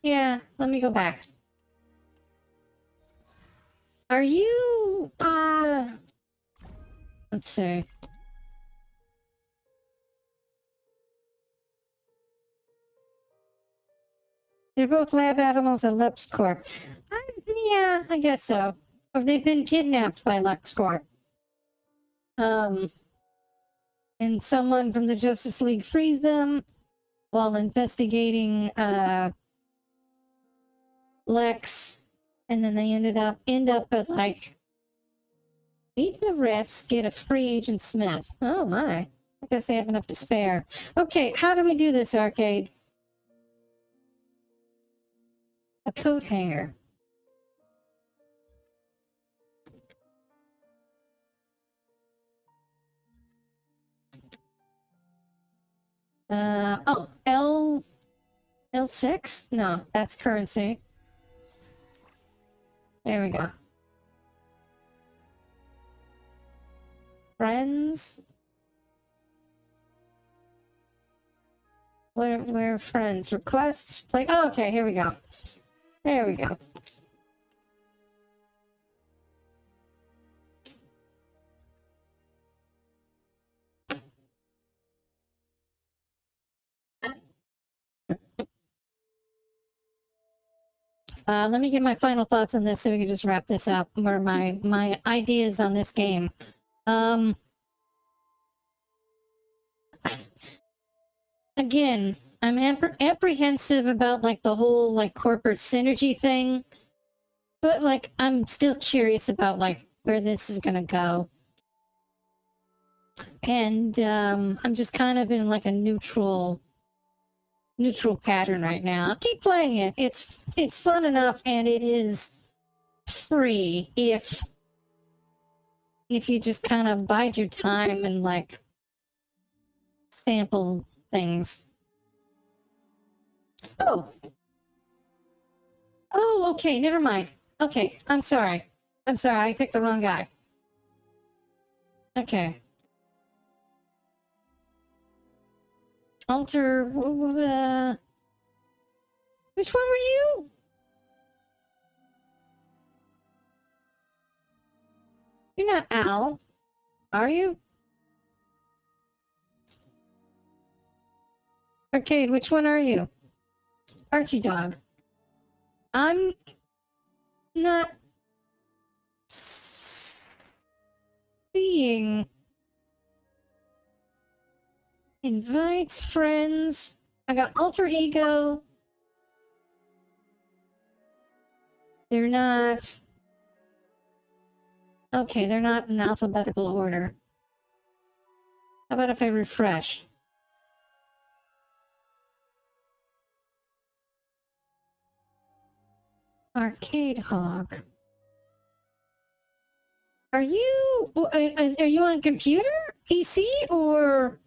Yeah, let me go back. Are you let's see. They're both lab animals at LexCorp. Yeah, I guess so. Or they've been kidnapped by LexCorp. and someone from the Justice League frees them while investigating Lex, and then they end up at like meet the refs, get a free Agent Smith. Oh my. I guess they have enough to spare. Okay, how do we do this, Arcade? A coat hanger. Oh, L6? No, that's currency. There we go. Friends? Where are friends? Requests? Play. Oh, okay, here we go. There we go. Let me get my final thoughts on this so we can just wrap this up. Or my ideas on this game. Again, I'm apprehensive about like the whole like corporate synergy thing, but like I'm still curious about like where this is gonna go. And I'm just kind of in like a neutral pattern right now. I'll keep playing it. It's fun enough, and it is free if you just kind of bide your time and like sample things. Oh, okay, never mind. Okay, I'm sorry, I picked the wrong guy. Okay. Alter, which one were you? You're not Al, are you? Arcade, which one are you? Archie Dog. I'm not seeing invites friends. I got alter ego. They're not. Okay, they're not in alphabetical order. How about if I refresh? Arcade Hog. Are you on computer, PC, or?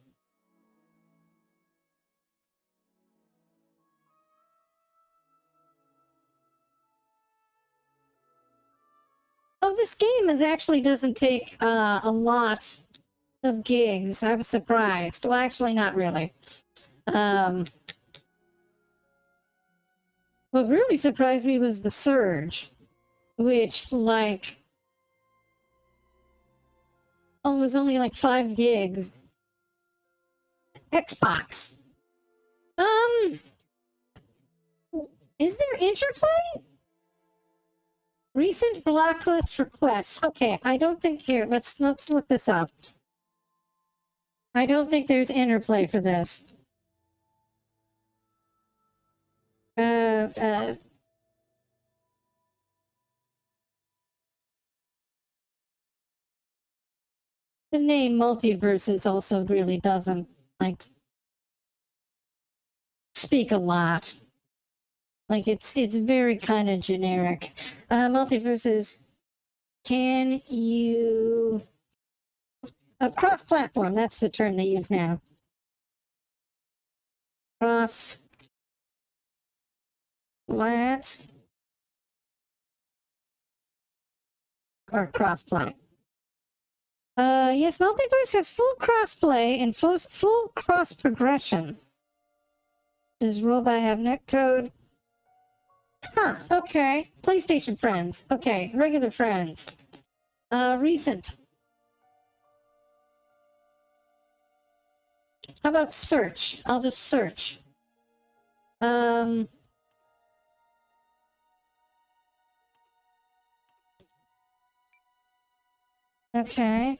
Oh, this game actually doesn't take a lot of gigs. I was surprised. Well, actually, not really. What really surprised me was the Surge, which, like, was only like 5 gigs. Xbox. Is there interplay? Recent blacklist requests. Okay, I don't think here. Let's look this up. I don't think there's interplay for this. The name MultiVersus also really doesn't like speak a lot. Like it's very kind of generic. MultiVersus, can you cross-platform? That's the term they use now. Cross-plat or cross-play. Yes, MultiVersus has full cross-play and full cross-progression. Does Robot have netcode? Huh, okay. PlayStation friends. Okay, regular friends. Recent. How about search? I'll just search. Okay.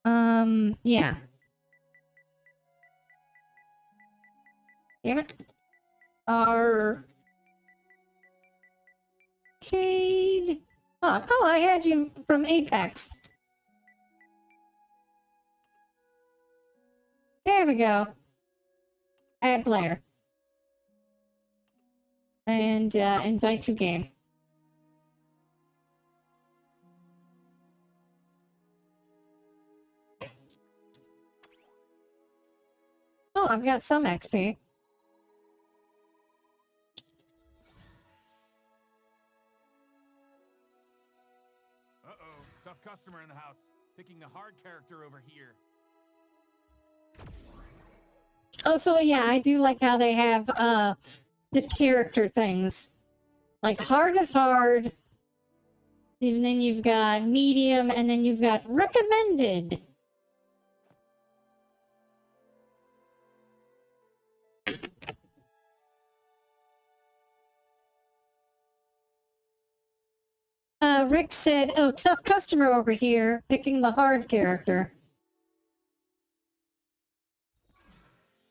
Yeah. Damn it. Arcade. Oh, I had you from Apex. There we go. Add player. And invite to game. Oh, I've got some XP. Uh-oh, tough customer in the house. Picking the hard character over here. Oh, so yeah, I do like how they have the character things. Like hard is hard. And then you've got medium, and then you've got recommended. Rick said, oh, tough customer over here, picking the hard character.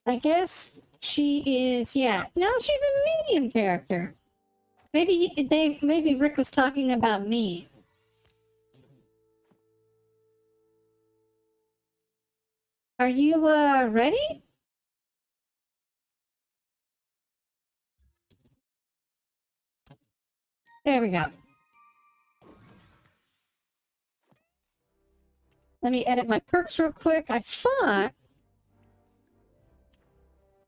I guess she is, yeah. No, she's a medium character. Maybe Rick was talking about me. Are you, ready? There we go. Let me edit my perks real quick. I thought...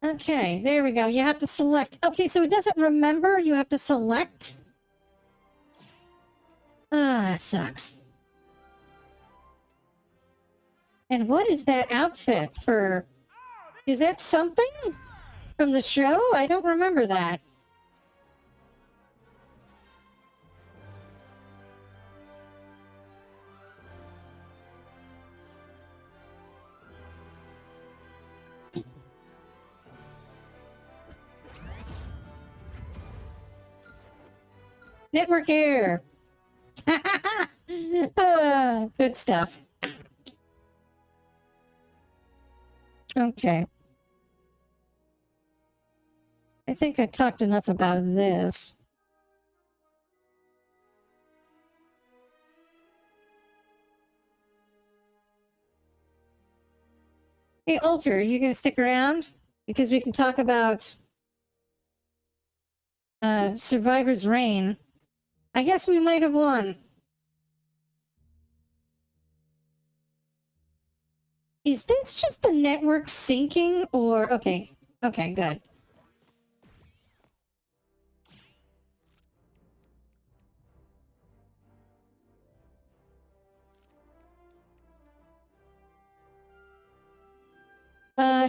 Okay, there we go. You have to select. Okay, so it doesn't remember. You have to select. Ah, that sucks. And what is that outfit for? Is that something from the show? I don't remember that. Network error. Good stuff. Okay. I think I talked enough about this. Hey, Alter, you gonna stick around? Because we can talk about Survivor's Reign. I guess we might have won. Is this just the network syncing or... Okay, good.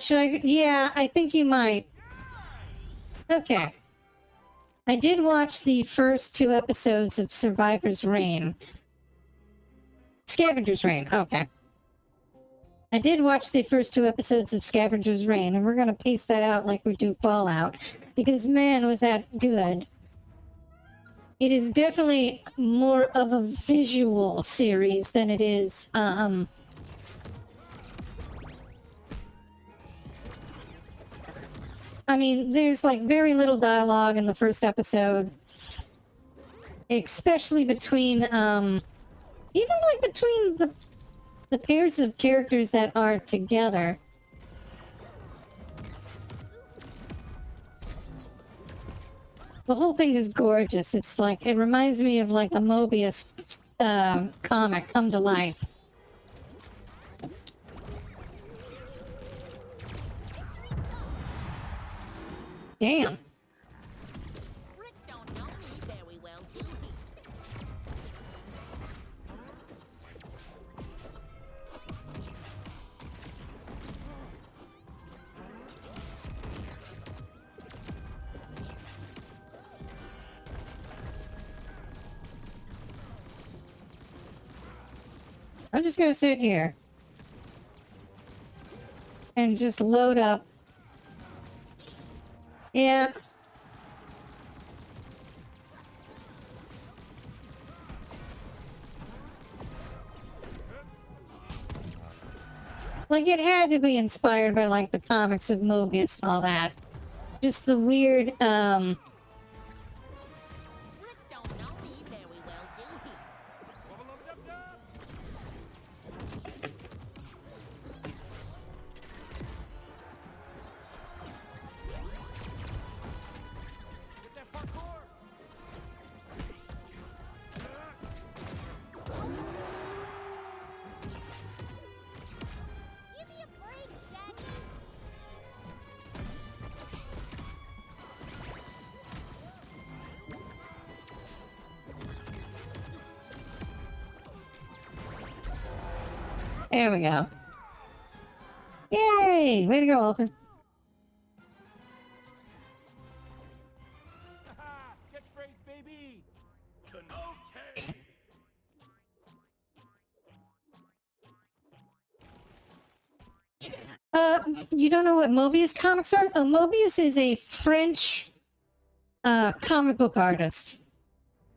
Should I... Yeah, I think you might. Okay. I did watch the first 2 episodes of Survivor's Reign. Scavenger's Reign, okay. I did watch the first 2 episodes of Scavenger's Reign, and we're gonna pace that out like we do Fallout. Because, man, was that good. It is definitely more of a visual series than it is, I mean, there's like very little dialogue in the first episode. Especially between, even like between the pairs of characters that are together. The whole thing is gorgeous. It's like, it reminds me of like a Mobius comic come to life. Damn. Rick don't know me very well, do he? I'm just gonna sit here. And just load up. Yeah. Like, it had to be inspired by, like, the comics of Mobius and all that. Just the weird, Rick don't know me very well, do he? Get that parkour! Give me a break, Shaggy. there we go. Yay! Way to go, Alton. Haha! Catchphrase, baby! Okay. You don't know what Mobius comics are? Mobius is a French comic book artist.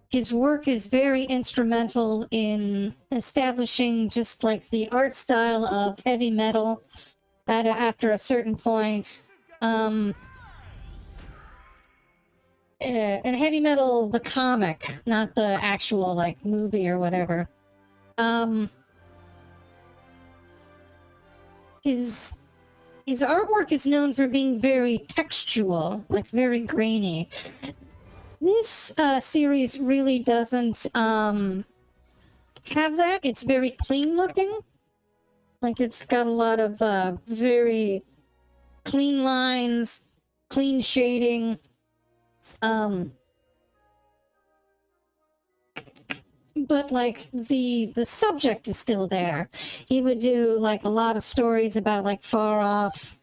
His work is very instrumental in establishing just like the art style of heavy metal after a certain point. And heavy metal, the comic, not the actual like movie or whatever. His artwork is known for being very textual, like very grainy. This series really doesn't have that. It's very clean looking. Like it's got a lot of very clean lines, clean shading. But like the subject is still there. He would do like a lot of stories about like far off,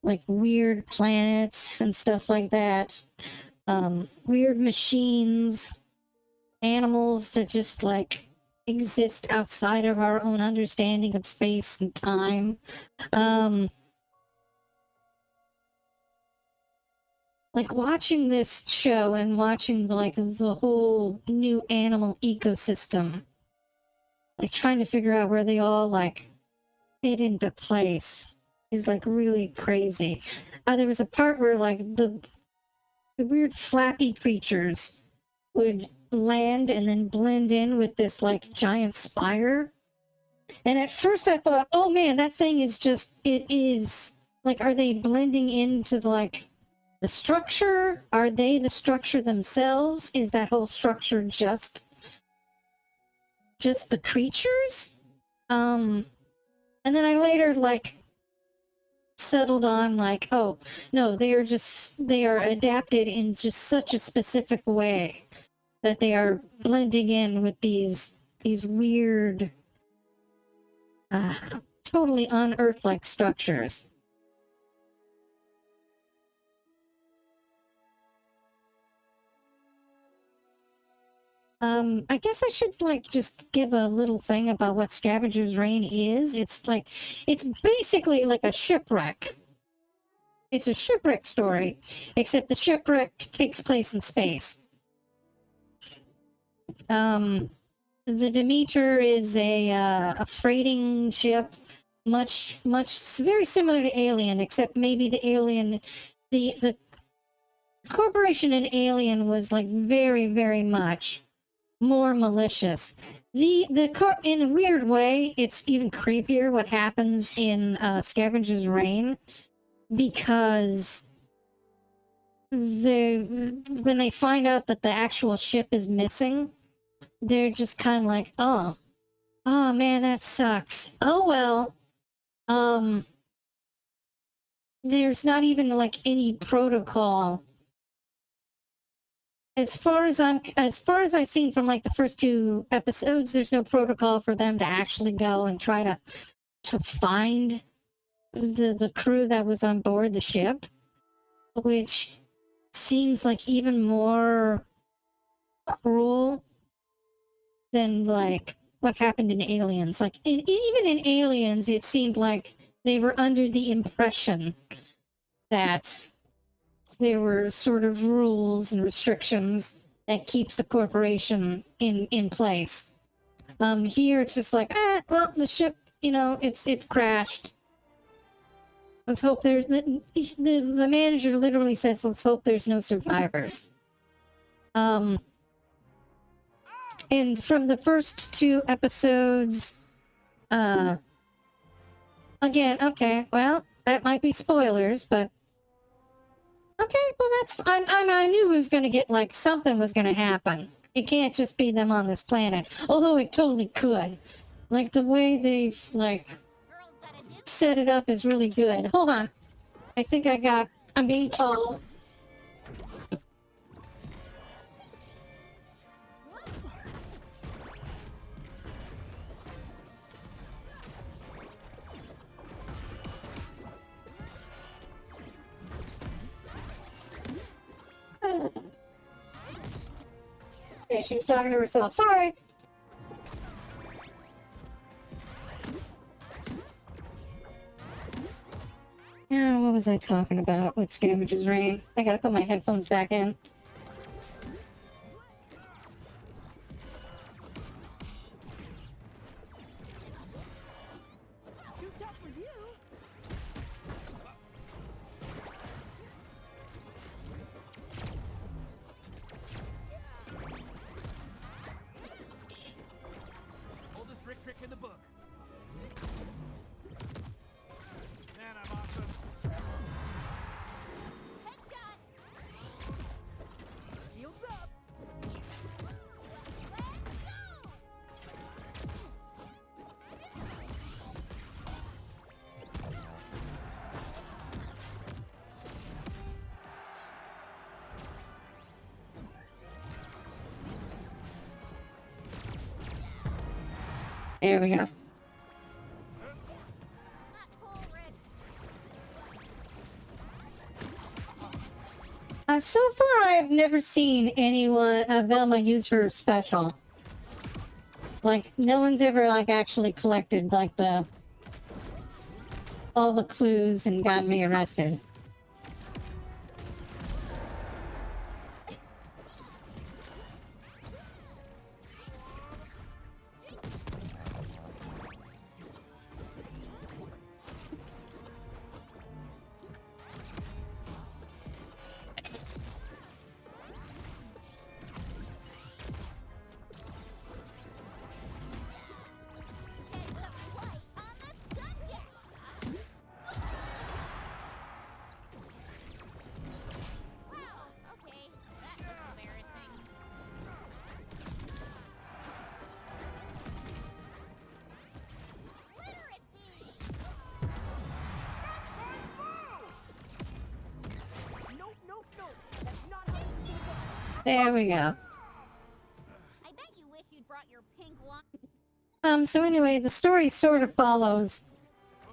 like weird planets and stuff like that. Weird machines, animals that just like exist outside of our own understanding of space and time. Like watching this show and watching like the whole new animal ecosystem, like trying to figure out where they all like fit into place is like really crazy. There was a part where like the weird flappy creatures would land and then blend in with this like giant spire. And at first I thought, oh man, that thing is just, it is like, are they blending into like the structure? Are they the structure themselves? Is that whole structure just the creatures? And then I later like settled on like, oh no, they are adapted in just such a specific way that they are blending in with these weird totally unearth-like structures. I guess I should like just give a little thing about what Scavenger's Reign is. It's basically like a shipwreck. It's a shipwreck story, except the shipwreck takes place in space. The Demeter is a freighting ship, much very similar to Alien, except maybe the Alien, the corporation in Alien was like very, very much more malicious. In a weird way, it's even creepier what happens in Scavenger's Reign, because when they find out that the actual ship is missing, they're just kind of like, oh man, that sucks. Oh well. There's not even like any protocol. As far as I've seen from like the first 2 episodes, there's no protocol for them to actually go and try to find the crew that was on board the ship, which seems like even more cruel than like what happened in Aliens. Like even in Aliens, it seemed like they were under the impression that there were sort of rules and restrictions that keeps the corporation in place. Here it's just like, well, the ship you know, it's crashed. Let's hope there's the manager literally says, let's hope there's no survivors. And from the first 2 episodes, again, okay, well, that might be spoilers, but okay, well that's I knew it was gonna get, like, something was gonna happen. It can't just be them on this planet, although it totally could. Like, the way they've, like, Girls gotta do. set it up is really good. Hold on. I think I'm being called. Okay, she was talking to herself. Sorry. Yeah, what was I talking about with Scavenger's Reign? I gotta put my headphones back in. Too tough for you. Oldest trick in the book. Man, I'm awesome. Headshot. Shields up. Let's go. There we go. Not cool, Red. So far, I have never seen anyone, Velma use her special. Like, no one's ever, like, actually collected, like, all the clues and got me arrested. Heads up play on the subject. Wow, okay. That was embarrassing. Literacy. Nope, nope, nope. That's not how this is gonna go. There we go. I bet you wish you'd brought your pink line. So anyway, the story sort of follows,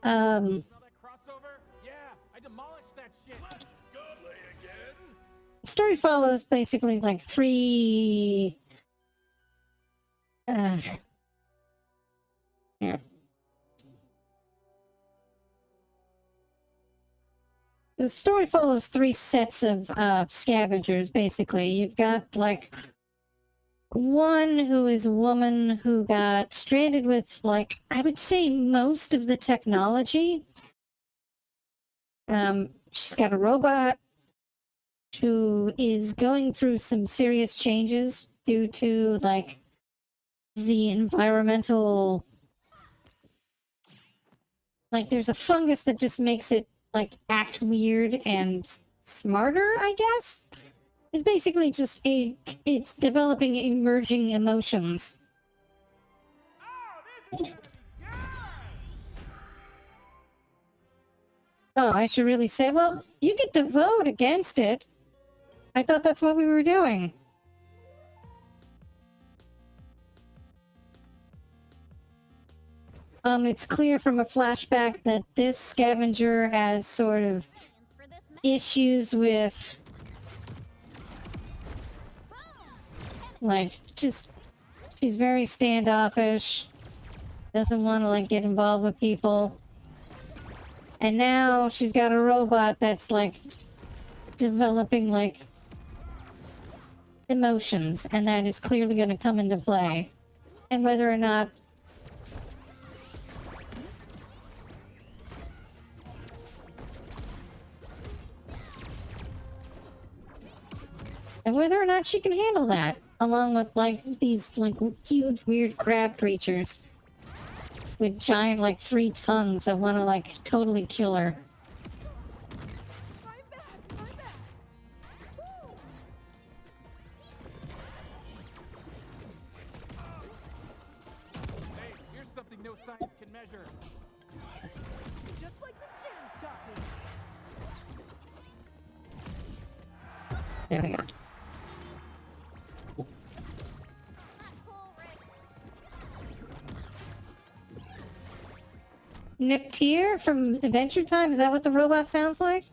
Smell that crossover? Yeah, I demolished that shit. Godly again? story follows basically like 3 yeah. The story follows 3 sets of scavengers, basically. You've got, like, one who is a woman who got stranded with, like, I would say most of the technology. She's got a robot who is going through some serious changes due to, like, the environmental... Like, there's a fungus that just makes it, like, act weird and smarter, I guess? It's basically just it's developing emerging emotions. Oh, this is gonna be good! Oh, I should really say, well, you get to vote against it. I thought that's what we were doing. It's clear from a flashback that this scavenger has sort of For this issues with, like, just, she's very standoffish, doesn't want to, like, get involved with people. And now she's got a robot that's, like, developing, like, emotions, and that is clearly going to come into play. And whether or not And whether or not she can handle that, along with like these like huge weird crab creatures with giant like 3 tongues that want to like totally kill her. My back, my back. Woo. Hey, here's something no science can measure. Just like the gems taught me. There we go. Not cool, Rick. Niptir from Adventure Time? Is that what the robot sounds like?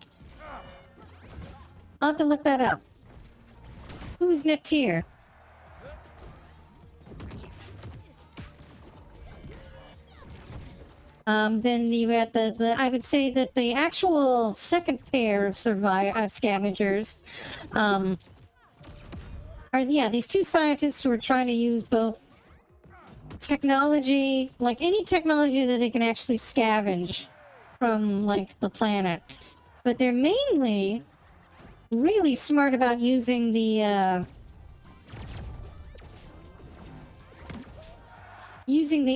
I'll have to look that up. Who's Niptir? Then you had I would say that the actual second pair of scavengers, are, yeah, these 2 scientists who are trying to use both technology, like any technology that they can actually scavenge from, like, the planet. But they're mainly really smart about using the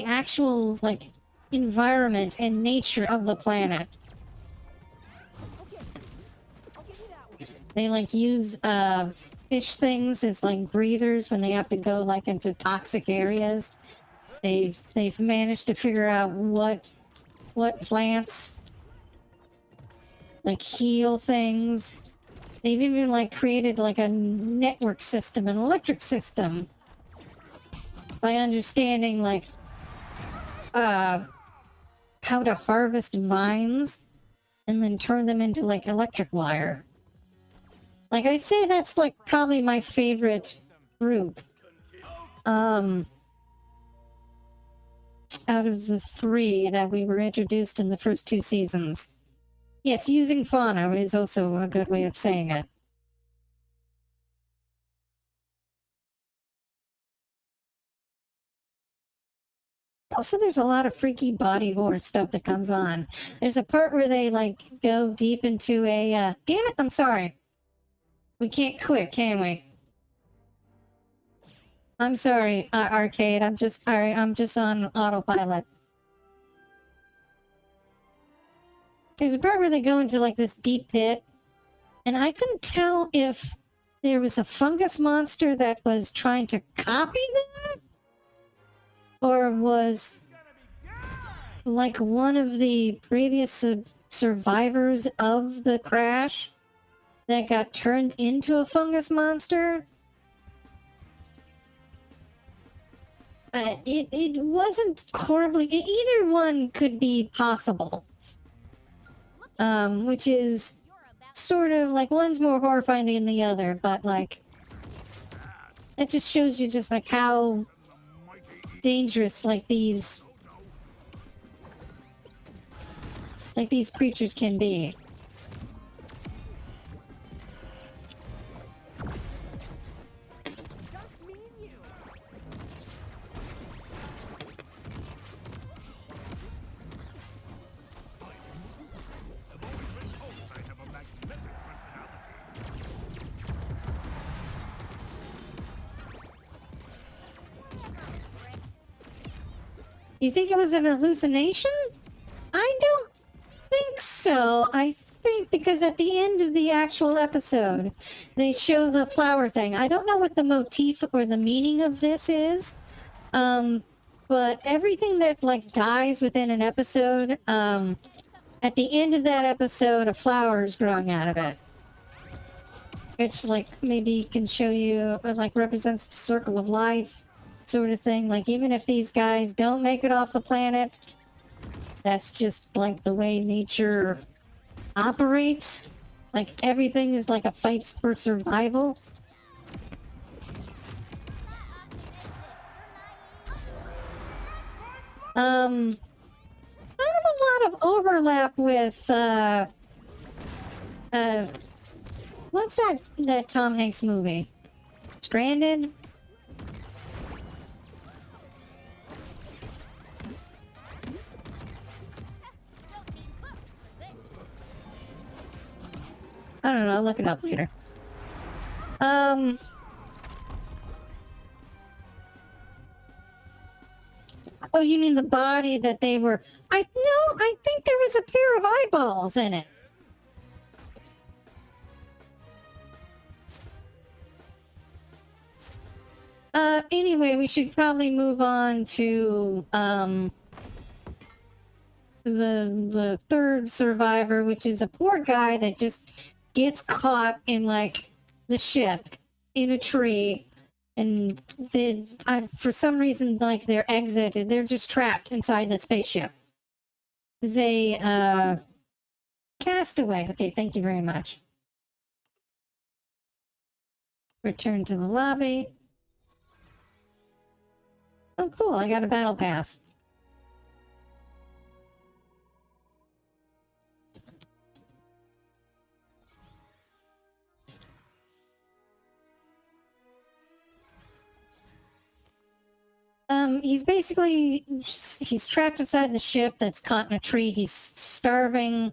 actual, like, environment and nature of the planet. Okay, I'll give you that one. They like use fish things as like breathers when they have to go like into toxic areas. They've managed to figure out what plants like heal things. They've even like created like a network system, an electric system, by understanding like how to harvest vines and then turn them into like electric wire. Like I'd say that's like probably my favorite group. Out of the 3 that we were introduced in the first 2 seasons. Yes, using fauna is also a good way of saying it. Also, there's a lot of freaky body horror stuff that comes on. There's a part where they, like, go deep into a, damn it, I'm sorry. We can't quit, can we? I'm sorry, Arcade, I'm just on autopilot. There's a part where they go into, like, this deep pit, and I couldn't tell if there was a fungus monster that was trying to copy them, or was like one of the previous survivors of the crash that got turned into a fungus monster. It wasn't horribly... Either one could be possible. Which is sort of like one's more horrifying than the other, but like... It just shows you just like how dangerous like these creatures can be. Just me and you. I have a magnetic personality. You think it was an hallucination? I don't think so. I think because at the end of the actual episode, they show the flower thing. I don't know what the motif or the meaning of this is. But everything that like dies within an episode, at the end of that episode, a flower is growing out of it. It's like maybe can show you, it like represents the circle of life, sort of thing. Like even if these guys don't make it off the planet, that's just like the way nature operates. Like everything is like a fight for survival. I have a lot of overlap with what's that Tom Hanks movie? Stranded? I don't know, I'll look it up later. Oh, you mean the body that they were... I think there was a pair of eyeballs in it. Anyway, we should probably move on to, the third survivor, which is a poor guy that just gets caught in, like, the ship in a tree. And for some reason, like, their exit, they're just trapped inside the spaceship. They, cast away. Okay, thank you very much. Return to the lobby. Oh, cool, I got a battle pass. He's trapped inside the ship that's caught in a tree. He's starving,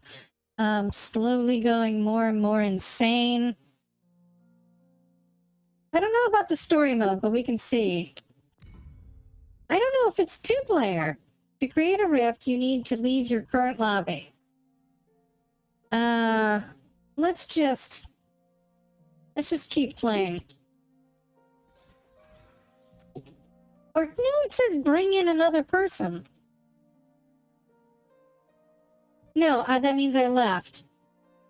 slowly going more and more insane. I don't know about the story mode, but we can see. I don't know if it's two-player. To create a rift, you need to leave your current lobby. Let's just keep playing. Or, no, it says bring in another person. No, that means I left.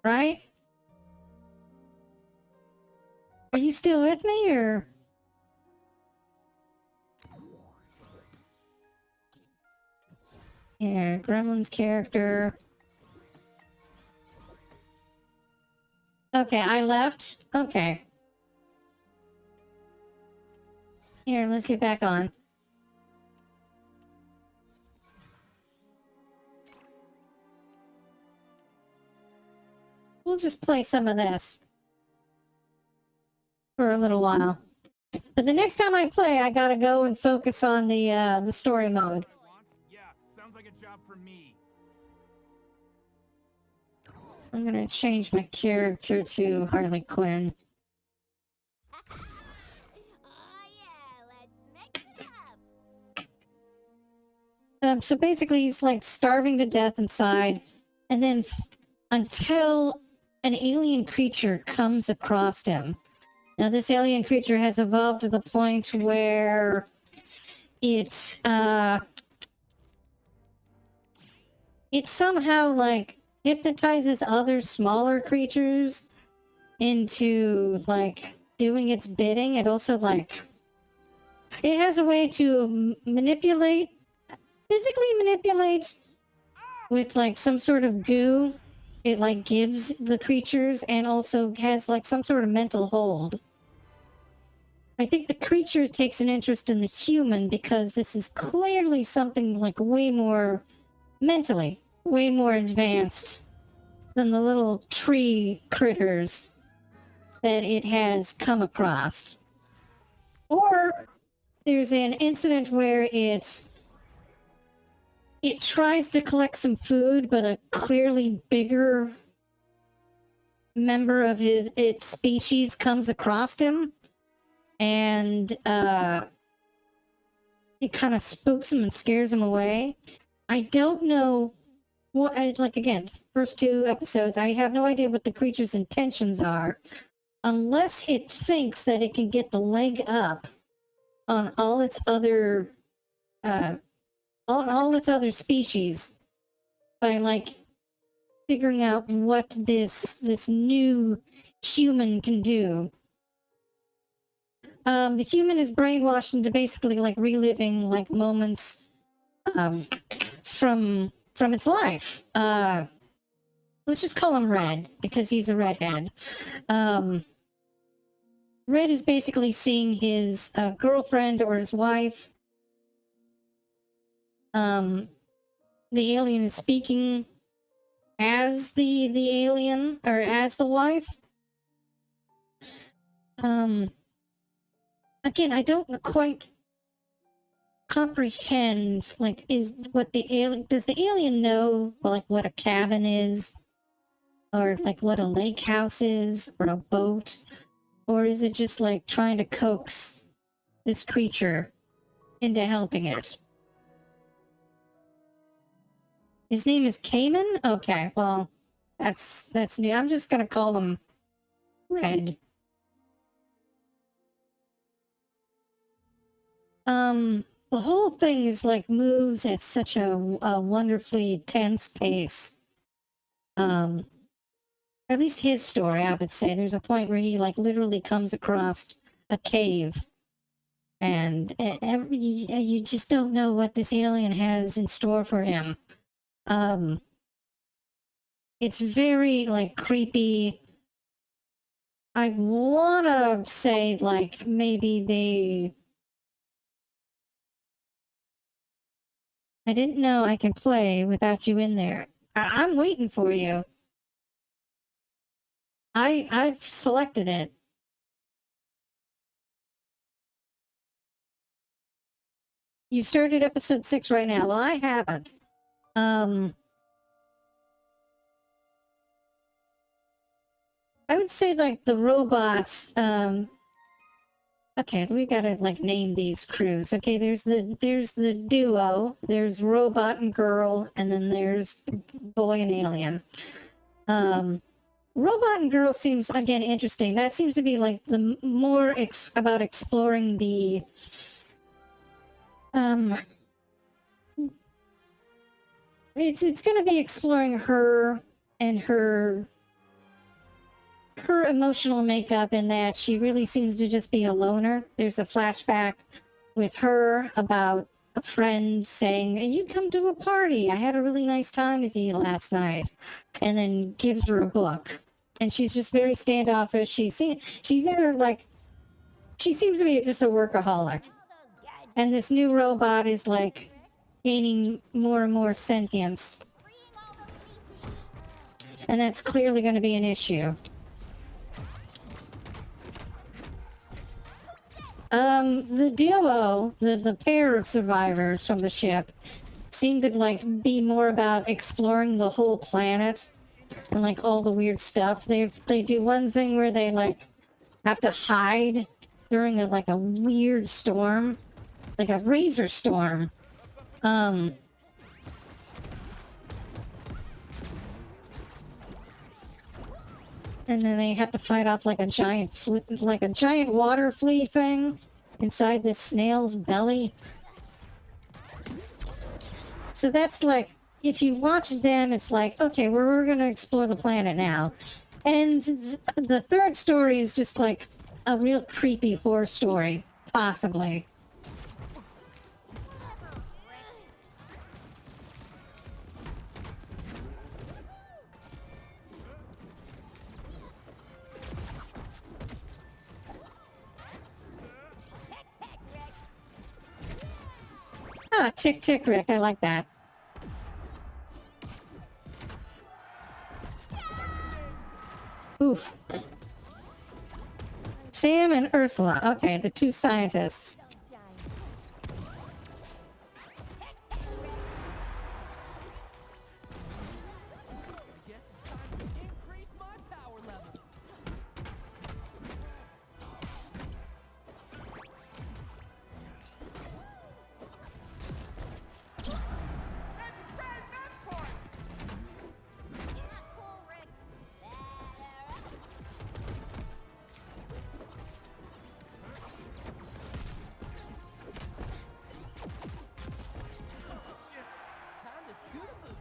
Right? Are you still with me, or...? Yeah, Gremlin's character. Okay, I left? Okay. Here, let's get back on. We'll just play some of this for a little while. But the next time I play, I gotta go and focus on the story mode. Yeah, sounds like a job for me. I'm gonna change my character to Harley Quinn. Oh yeah, let's mix it up. So basically he's like starving to death inside, and then until an alien creature comes across him. Now this alien creature has evolved to the point where it somehow like hypnotizes other smaller creatures into like doing its bidding. It also like it has a way to physically manipulate with like some sort of goo. It like gives the creatures, and also has like some sort of mental hold. I think the creature takes an interest in the human because this is clearly something like way more mentally, way more advanced than the little tree critters that it has come across. Or there's an incident where it tries to collect some food, but a clearly bigger member of its species comes across him, and it kind of spooks him and scares him away. I don't know what, like again, first two episodes, I have no idea what the creature's intentions are, unless it thinks that it can get the leg up on all its other all its other species by like figuring out what this new human can do. The human is brainwashed into basically like reliving like moments from its life. Let's just call him Red because he's a redhead. Red is basically seeing his girlfriend or his wife. The alien is speaking as the alien, or as the wife. Again, I don't quite comprehend, like, does the alien know, like, what a cabin is? Or, like, what a lake house is? Or a boat? Or is it just like trying to coax this creature into helping it? His name is Cayman? Okay, well, that's new. I'm just gonna call him Red. The whole thing is like moves at such a wonderfully tense pace. At least his story, I would say. There's a point where he like literally comes across a cave, and you just don't know what this alien has in store for him. It's very like creepy. I wanna say like maybe I didn't know I can play without you in there. I'm waiting for you. I've selected it. You started episode 6 right now. Well, I haven't. I would say like the robots, okay, we gotta like name these crews. Okay, there's the duo, there's robot and girl, and then there's boy and alien. Robot and girl seems again interesting. That seems to be like the more about exploring the it's gonna be exploring her and her emotional makeup, in that she really seems to just be a loner. There's a flashback with her about a friend saying, "You come to a party. I had a really nice time with you last night," and then gives her a book. And she's just very standoffish. She's either like, she seems to be just a workaholic. And this new robot is like gaining more and more sentience. And that's clearly going to be an issue. The duo, the pair of survivors from the ship, seem to like be more about exploring the whole planet and like all the weird stuff. They do one thing where they like have to hide during a weird storm, like a razor storm. And then they have to fight off like a giant water flea thing inside this snail's belly. So that's like, if you watch them, it's like, okay, we're gonna explore the planet now. And the third story is just like a real creepy horror story, possibly. Ah, tick tick Rick, I like that. Oof. Sam and Ursula. Okay, the two scientists. Guess it's time to increase my power levels. Time to scoot a boot.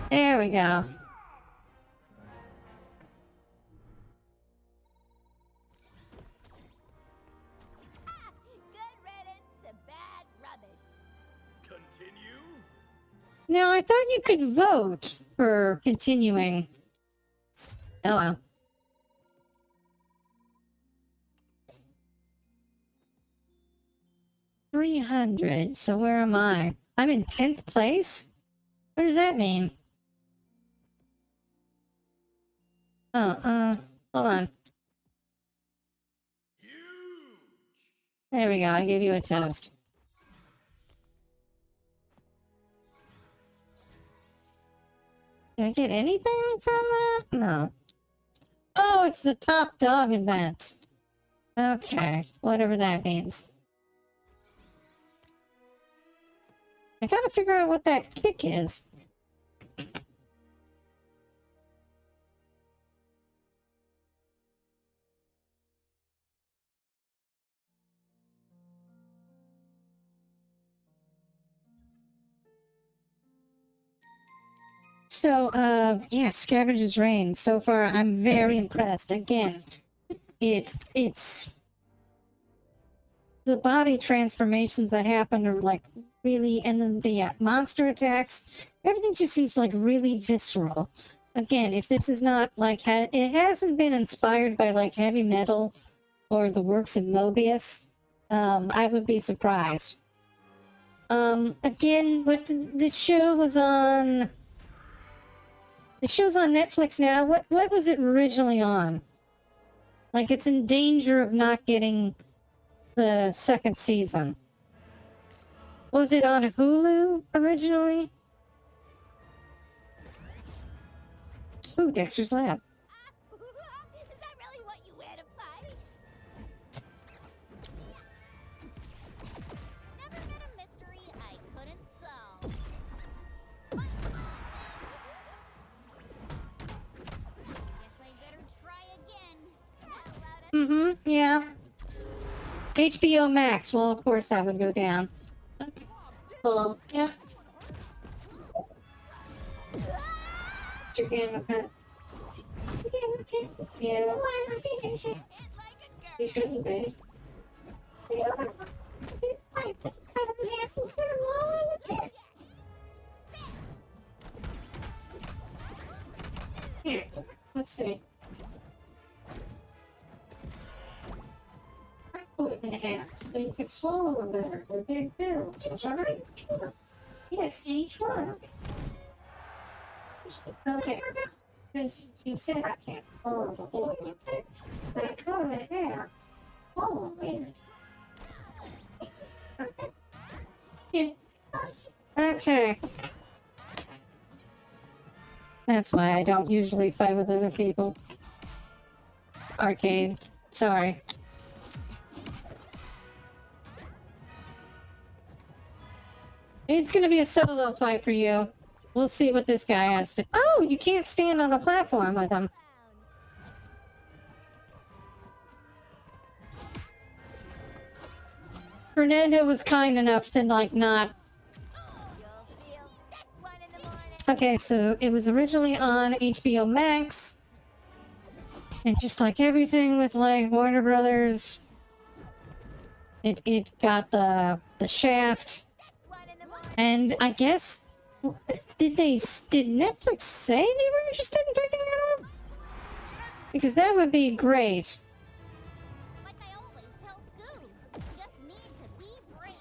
There we go. Now, I thought you could vote for continuing. Oh well. $300. So where am I? I'm in 10th place? What does that mean? Hold on. There we go. I gave you a toast. Did I get anything from that? No. Oh, it's the top dog event. Okay, whatever that means. I gotta figure out what that kick is. So, yeah, Scavenger's Reign. So far, I'm very impressed. Again, it's the body transformations that happen are like really, and then the monster attacks. Everything just seems like really visceral. Again, if this is not like it hasn't been inspired by like heavy metal or the works of Mobius, I would be surprised. Again, the show was on. The show's on Netflix now. What was it originally on? Like, it's in danger of not getting the second season. Was it on Hulu originally? Ooh, Dexter's Lab. Is that really what you wear to fight? Never met a mystery I couldn't solve. Guess I better try again. Yeah. HBO Max. Well, of course that would go down. Okay. Well, yeah. Your game, okay. Yeah. You shouldn't be. Here, let's see. I put it in half so you could swallow them better. They're big pills. Is that right? Sure. Yes, each one. Okay. Because you said I can't swallow the whole thing. But I cut it in half. Swallow it. Yeah. Okay. That's why I don't usually fight with other people. Arcade. Sorry. It's gonna be a solo fight for you. We'll see what this guy has to... Oh, you can't stand on a platform with him. Fernando was kind enough to, like, not... Okay, so it was originally on HBO Max. And just like everything with, like, Warner Brothers, it got the shaft. And I guess... Did Netflix say they were interested in picking it up? Because that would be great. Like I always tell Sue, you just need to be brave.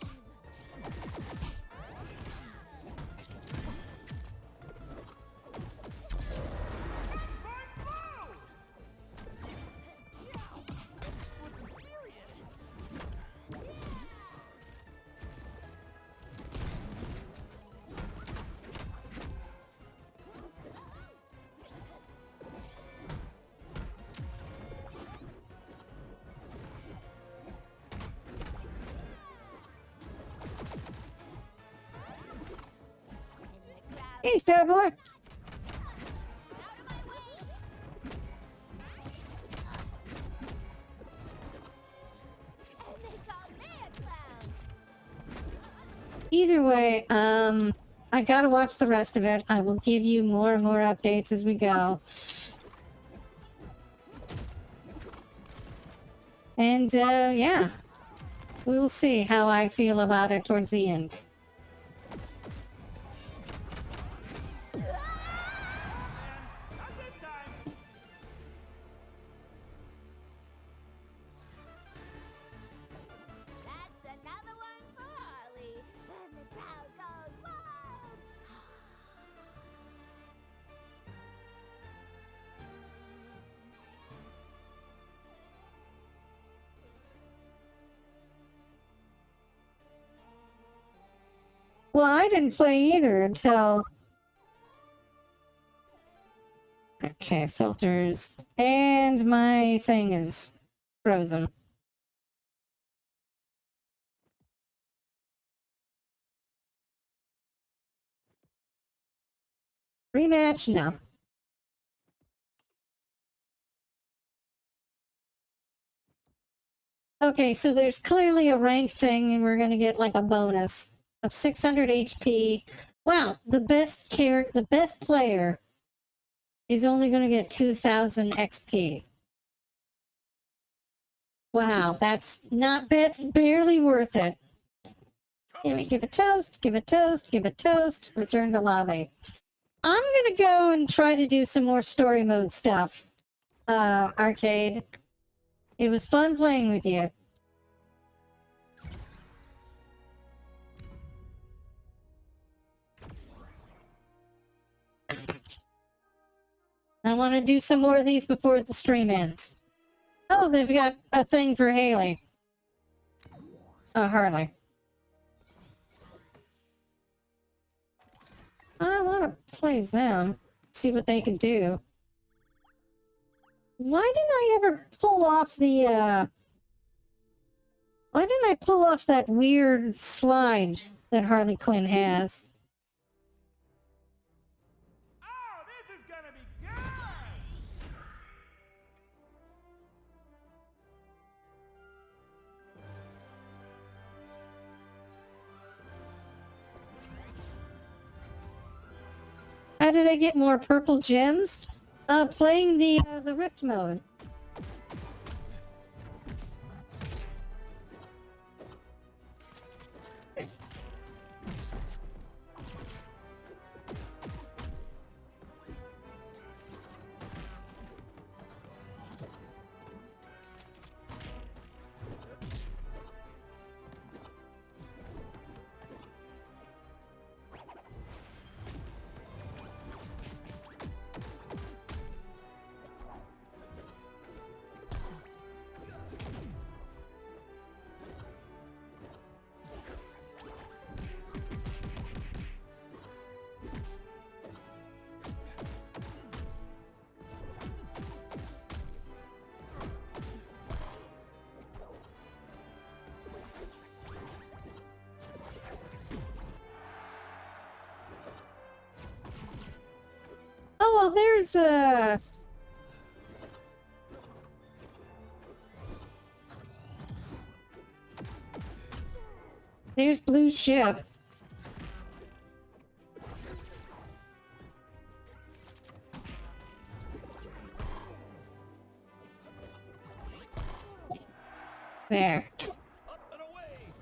Hey, Starboy! Either way, I gotta watch the rest of it. I will give you more and more updates as we go. And, yeah. We will see how I feel about it towards the end. Well, I didn't play either until... Okay, filters. And my thing is frozen. Rematch? No. Okay, so there's clearly a rank thing, and we're gonna get like a bonus of 600 HP. Wow, the best player is only gonna get 2,000 XP. Wow, that's not bad, barely worth it. Give a toast, give a toast, give a toast, return to lobby. I'm gonna go and try to do some more story mode stuff. Arcade. It was fun playing with you. I want to do some more of these before the stream ends. Oh, they've got a thing for Haley. Harley. I want to play them. See what they can do. Why didn't I ever pull off the, Why didn't I pull off that weird slide that Harley Quinn has? Oh, this is gonna be good! How did I get more purple gems? Playing the Rift mode. Oh, well, there's Blue Ship. There. Up and away!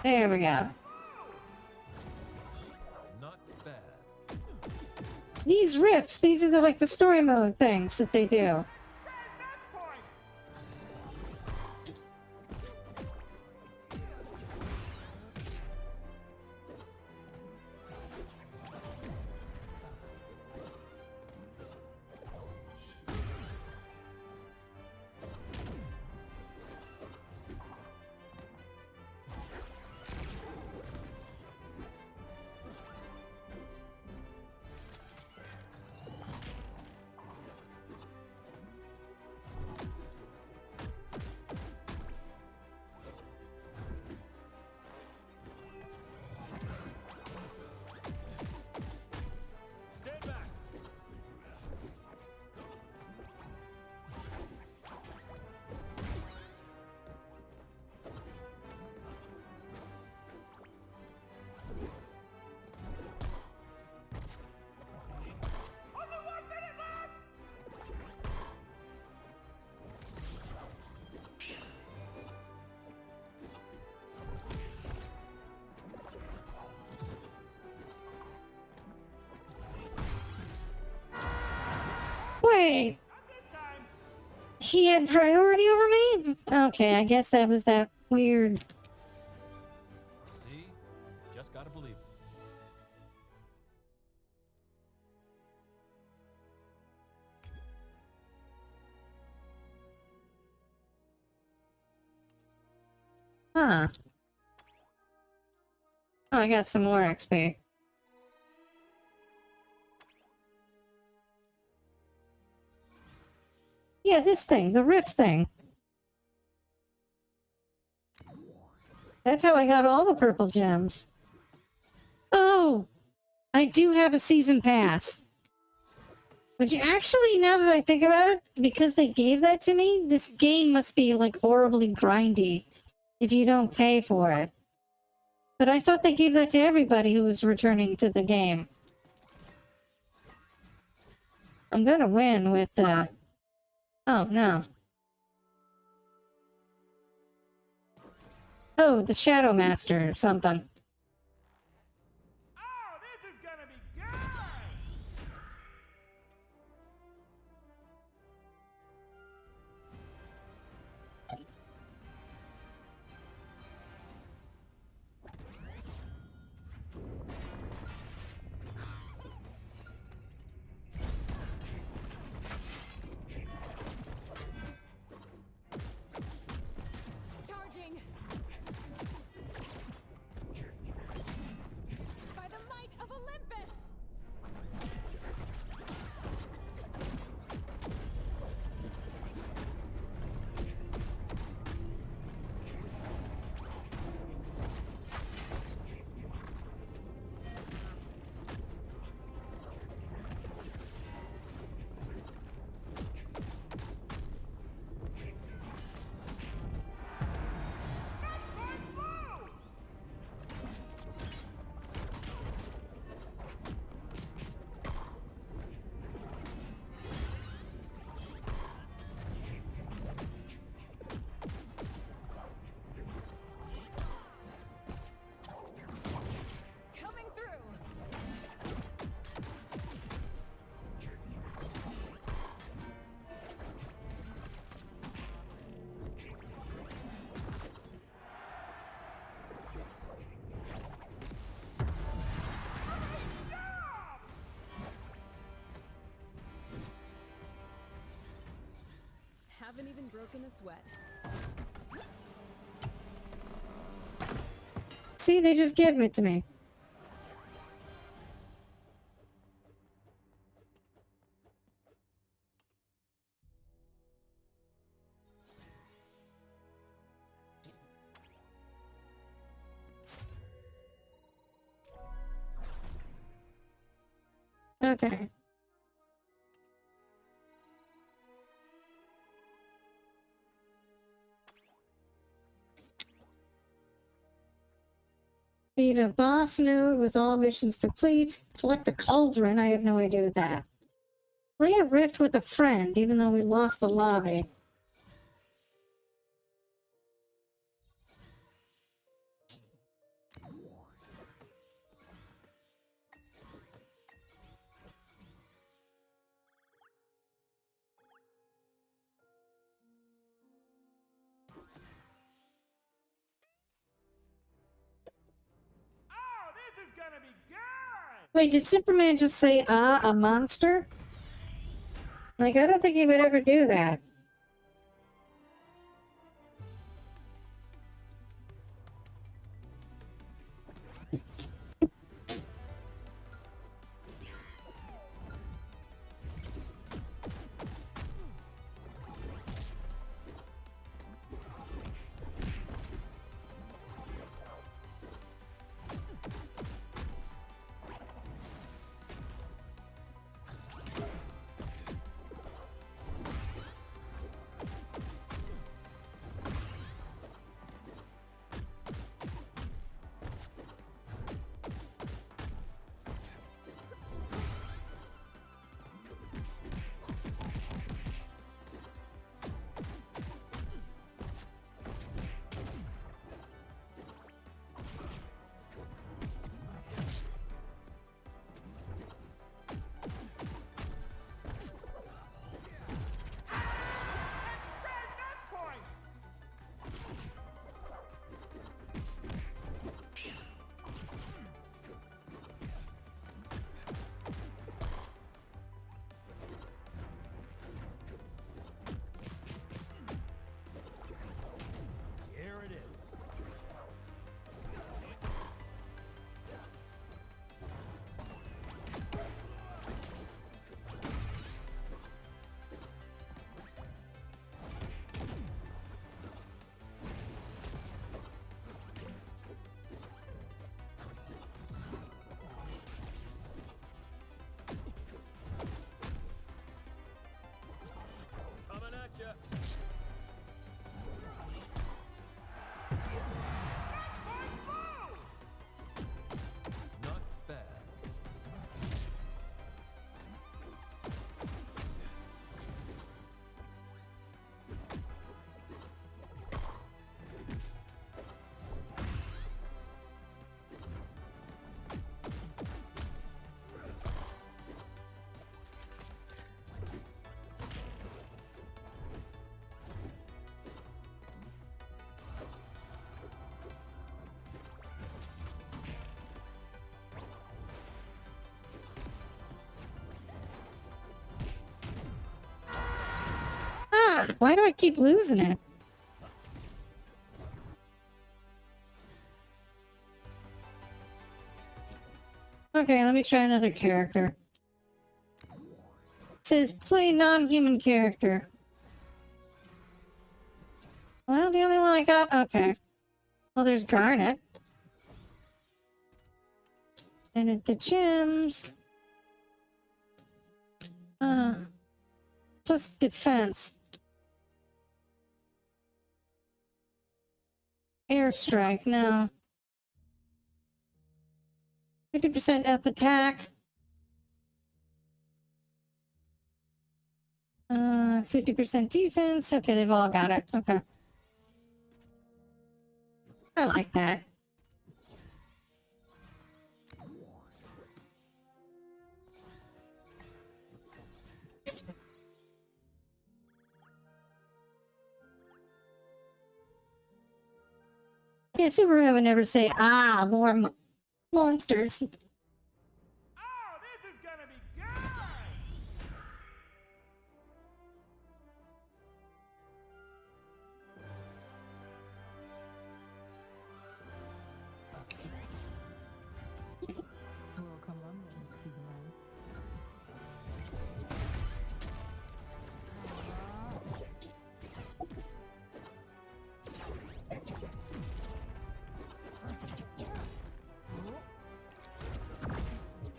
There we go. Not bad. These rips, these are the story mode things that they do. Wait. He had priority over me? Okay, I guess that was that weird. See? Just gotta believe it. Huh. Oh, I got some more XP. Yeah, this thing, the rift thing. That's how I got all the purple gems. Oh! I do have a season pass. Which actually, now that I think about it, because they gave that to me, this game must be like horribly grindy if you don't pay for it. But I thought they gave that to everybody who was returning to the game. I'm gonna win with oh, no. Oh, the Shadow Master or something. Oh, this is gonna be good! Charging! By the might of Olympus! Coming through! Haven't even broken a sweat. See, they just gave it to me. Okay. Beat a boss node with all missions complete. Collect a cauldron. I have no idea what that. Play a rift with a friend, even though we lost the lobby. Oh, this is gonna be good! Wait, did Superman just say, a monster? Like, I don't think he would ever do that. Why do I keep losing it? Okay, let me try another character. It says play non-human character. Well, the only one I got. Okay. Well, there's Garnet. And at the gems. Plus defense. Airstrike, no. 50% up attack. 50% defense. Okay, they've all got it. Okay. I like that. Yeah, Superman would never say, ah, more monsters. Oh, this is gonna be good! Welcome London, Superman.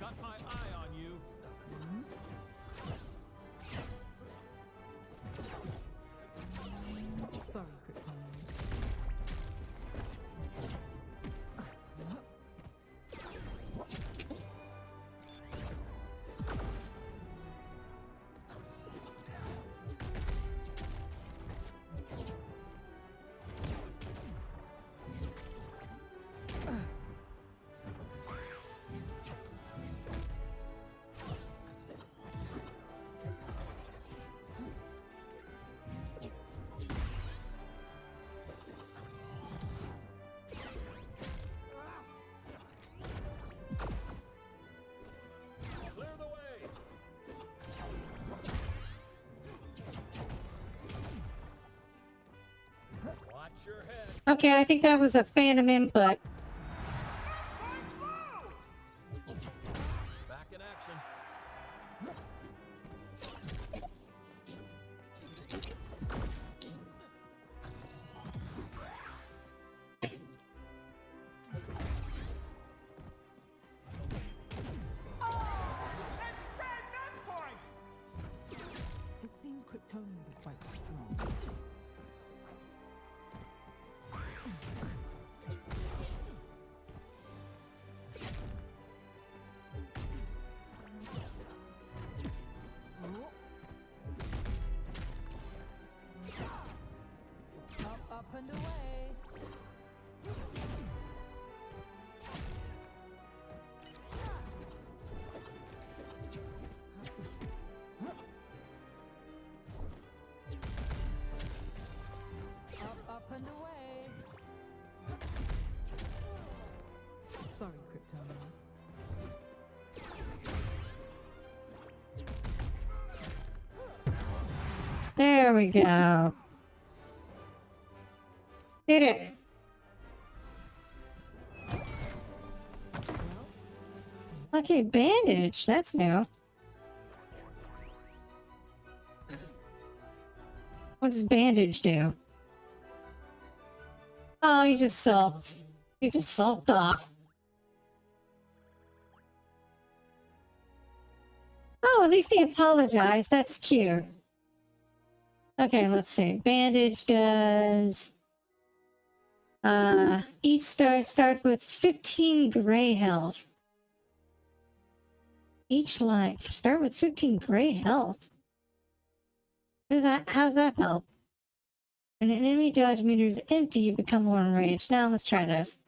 Got my eye on you. Sorry, Kryptonian. Clear the way. Watch your head. Okay, I think that was a phantom input. Back in action. It seems Kryptonians are quite strong. Up and away. Up and away. Sorry, Kryptonian. There we go. Did it. Okay, bandage. That's new. What does bandage do? Oh, he just sulked. He just sulked off. Oh, at least he apologized. That's cute. Okay, let's see. Bandage does... each starts with 15 gray health. Each life. Start with 15 gray health. How's that help? When an enemy dodge meter is empty, you become more enraged. Now let's try this.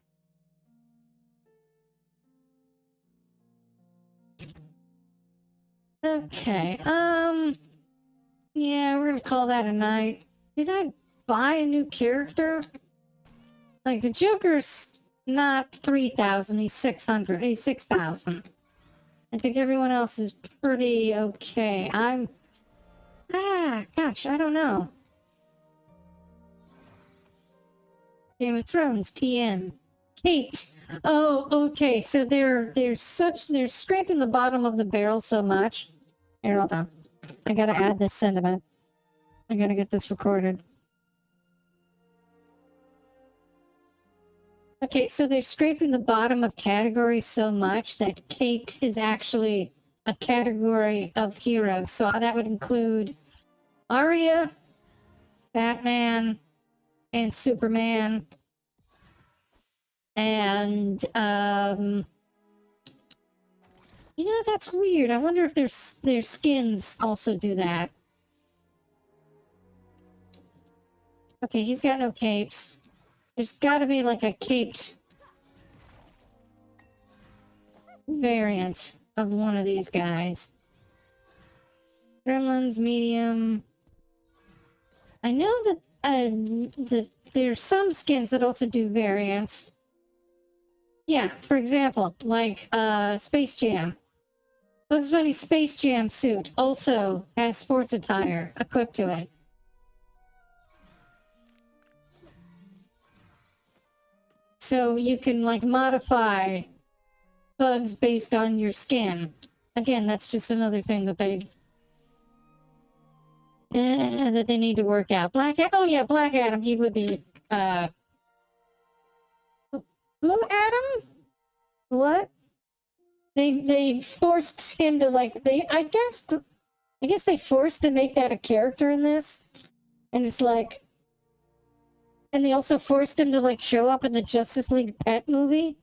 Okay, yeah, we're gonna call that a night. Did I buy a new character? Like, the Joker's not 3,000, he's 600, he's 6,000. I think everyone else is pretty okay. Gosh, I don't know. Game of Thrones, TM. Kate. Oh, okay. So they're scraping the bottom of the barrel so much. Here, hold on. I gotta add this sentiment. I gotta get this recorded. Okay, so they're scraping the bottom of categories so much that Kate is actually a category of heroes. So that would include Arya, Batman, and Superman. And, you know, that's weird. I wonder if their skins also do that. Okay, he's got no capes. There's gotta be like a caped variant of one of these guys. Gremlins, medium. I know that there's some skins that also do variants. Yeah, for example, like Space Jam. Bugs Bunny's Space Jam suit also has sports attire equipped to it. So you can like modify bugs based on your skin. Again, that's just another thing that they need to work out. Oh yeah, Black Adam, he would be Blue Adam? What? They forced him to like I guess they forced to make that a character in this. And it's like, and they also forced him to like show up in the Justice League pet movie,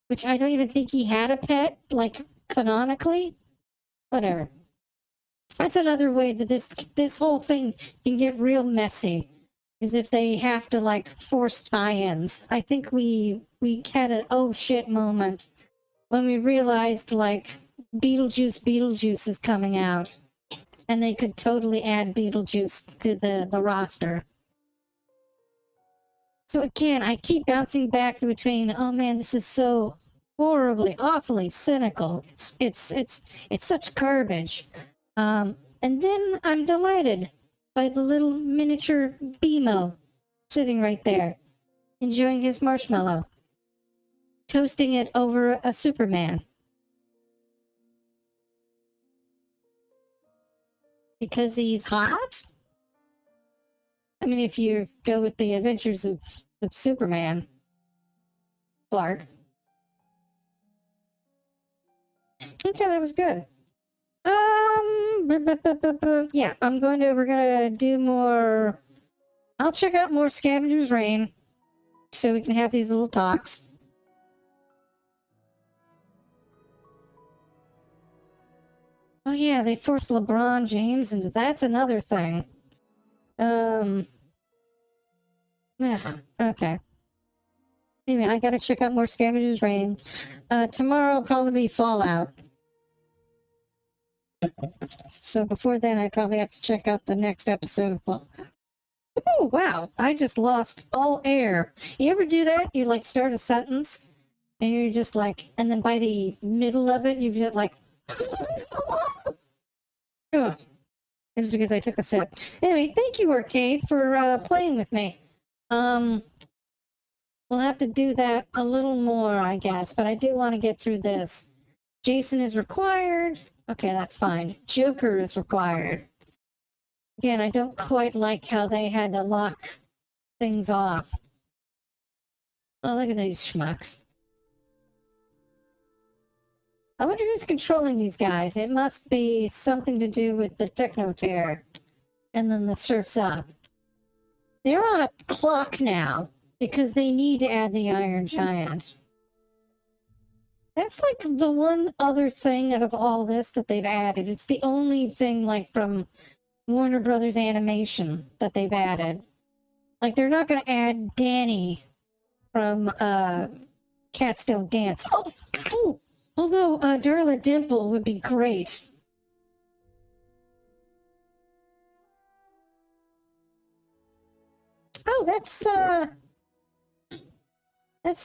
which I don't even think he had a pet, like canonically. Whatever. That's another way that this whole thing can get real messy, is if they have to like force tie-ins. I think we had an oh shit moment when we realized like Beetlejuice is coming out, and they could totally add Beetlejuice to the roster. So again, I keep bouncing back between, oh man, this is so horribly, awfully cynical. It's such garbage. And then I'm delighted by the little miniature BMO sitting right there, enjoying his marshmallow, toasting it over a Superman. Because he's hot? I mean, if you go with the adventures of Superman, Clark. Okay, that was good. Yeah, we're gonna do more. I'll check out more Scavenger's Reign so we can have these little talks. Oh yeah, they forced LeBron James into that's another thing. Okay. Anyway, I gotta check out more Scavenger's Reign. Tomorrow will probably be Fallout. So before then, I probably have to check out the next episode of Fallout. Oh, wow. I just lost all air. You ever do that? You, like, start a sentence, and you're just like, and then by the middle of it, you've just like, ugh. It was because I took a sip. Anyway, thank you, Arcade, for playing with me. We'll have to do that a little more, I guess, but I do want to get through this. Jason is required. Okay, that's fine. Joker is required. Again, I don't quite like how they had to lock things off. Oh, look at these schmucks. I wonder who's controlling these guys. It must be something to do with the Techno Tear. And then the Surf's Up. They're on a clock now, because they need to add the Iron Giant. That's like the one other thing out of all this that they've added. It's the only thing like from Warner Brothers Animation that they've added. Like they're not going to add Danny from Cat Still Dance. Oh, although Darla Dimple would be great. Oh, that's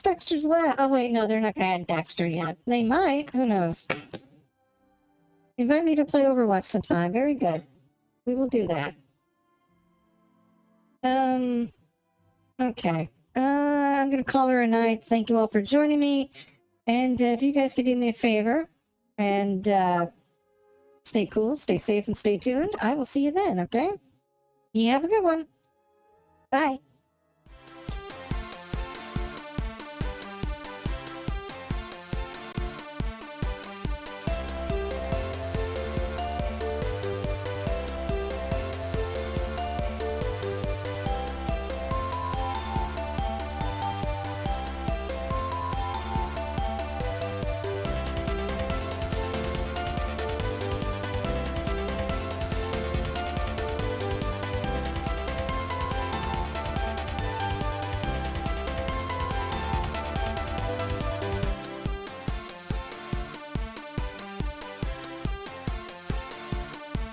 Dexter's Lab. Oh, wait, no, they're not going to add Dexter yet. They might. Who knows? Invite me to play Overwatch sometime. Very good. We will do that. Okay. I'm gonna call her a night. Thank you all for joining me. And if you guys could do me a favor and stay cool, stay safe, and stay tuned, I will see you then, okay? You have a good one. Bye.